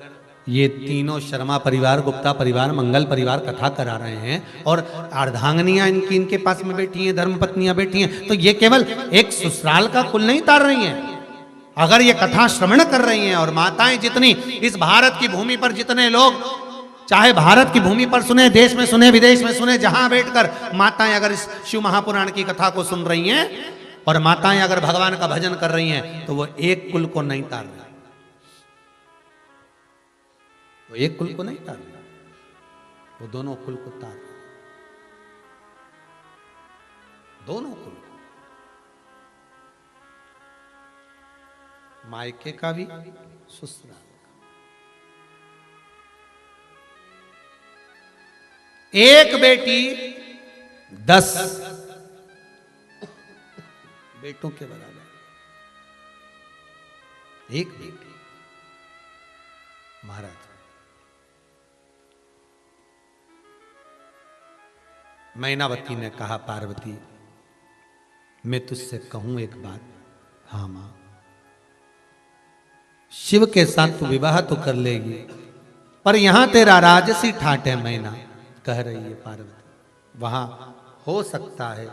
ये तीनों शर्मा परिवार, गुप्ता परिवार, मंगल परिवार कथा करा रहे हैं और अर्धांगनियां इनके पास में बैठी हैं, धर्मपत्नियां बैठी हैं, तो ये केवल एक ससुराल का कुल नहीं तार रही हैं। अगर ये कथा श्रवण कर रही हैं और माताएं जितनी इस भारत की भूमि पर, जितने लोग चाहे भारत की भूमि पर सुने, देश में सुने, विदेश में सुने, जहां बैठकर माताएं अगर इस शिव महापुराण की कथा को सुन रही हैं और माताएं अगर भगवान का भजन कर रही हैं, तो वो एक कुल को नहीं तार रही, वो एक कुल को नहीं तार रही, वो दोनों कुल को तार रही, दोनों कुल को, मायके का भी, ससुराल। एक बेटी 10 बेटों के बराबर, एक बेटी। महाराज, मैनावती ने कहा, पार्वती मैं तुझसे कहूं एक बात। हाँ मां। शिव के साथ तू विवाह तो कर लेगी, पर यहां तेरा राजसी ठाट है। मैना कह रही है पार्वती, वहां हो सकता है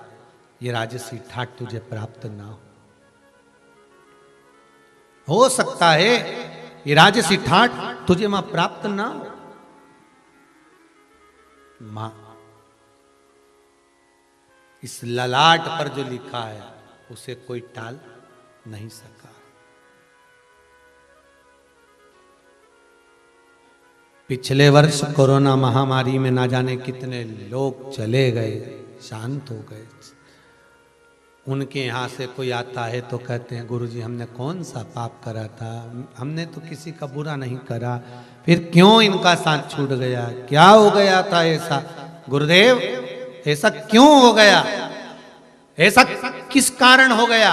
ये राजसी ठाट तुझे प्राप्त ना हो सकता है ये राजसी ठाट तुझे मां प्राप्त ना हो। मां, इस ललाट पर जो लिखा है उसे कोई टाल नहीं सका। पिछले वर्ष कोरोना महामारी में ना जाने कितने लोग चले गए, शांत हो गए। उनके यहाँ से कोई आता है तो कहते हैं, गुरुजी हमने कौन सा पाप करा था, हमने तो किसी का बुरा नहीं करा, फिर क्यों इनका साथ छूट गया, क्या हो गया था ऐसा गुरुदेव, ऐसा क्यों हो गया, ऐसा किस कारण हो गया।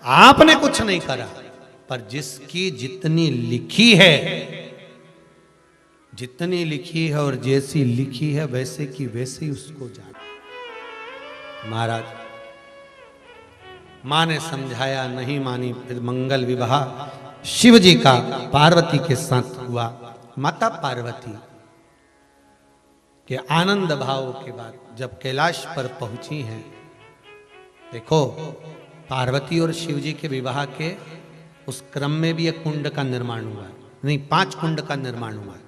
आपने कुछ नहीं करा, पर जिसकी जितनी लिखी है, जितनी लिखी है और जैसी लिखी है वैसे की वैसे ही उसको जाना। महाराज, मां ने समझाया, नहीं मानी। फिर मंगल विवाह शिव जी का पार्वती के साथ हुआ। माता पार्वती कि आनंद भाव के बाद जब कैलाश पर पहुंची हैं, देखो पार्वती और शिव जी के विवाह के उस क्रम में भी एक कुंड का निर्माण हुआ है, नहीं 5 कुंड का निर्माण हुआ है।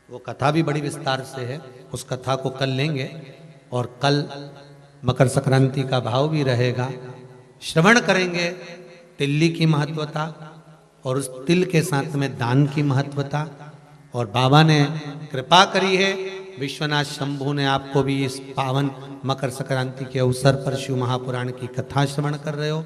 वो कथा भी बड़ी विस्तार से है, उस कथा को कल लेंगे। और कल मकर संक्रांति का भाव भी रहेगा, श्रवण करेंगे तिल्ली की महत्वता और उस तिल के साथ में दान की महत्वता। और बाबा ने कृपा करी है, विश्वनाथ शंभू ने आपको भी इस पावन मकर संक्रांति के अवसर पर शिव महापुराण की कथा श्रवण कर रहे हो।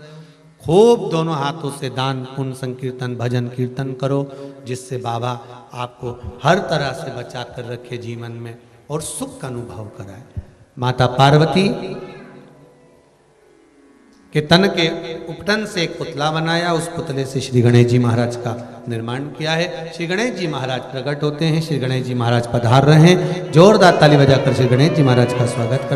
खूब दोनों हाथों से दान पुण्य संकीर्तन भजन कीर्तन करो, जिससे बाबा आपको हर तरह से बचा कर रखे जीवन में और सुख का अनुभव कराए। माता पार्वती के तन के उपटन से एक पुतला बनाया, उस पुतले से श्री गणेश जी महाराज का निर्माण किया है। श्री गणेश जी महाराज प्रकट होते हैं, श्री गणेश जी महाराज पधार रहे हैं। जोरदार ताली बजाकर श्री गणेश जी महाराज का स्वागत कर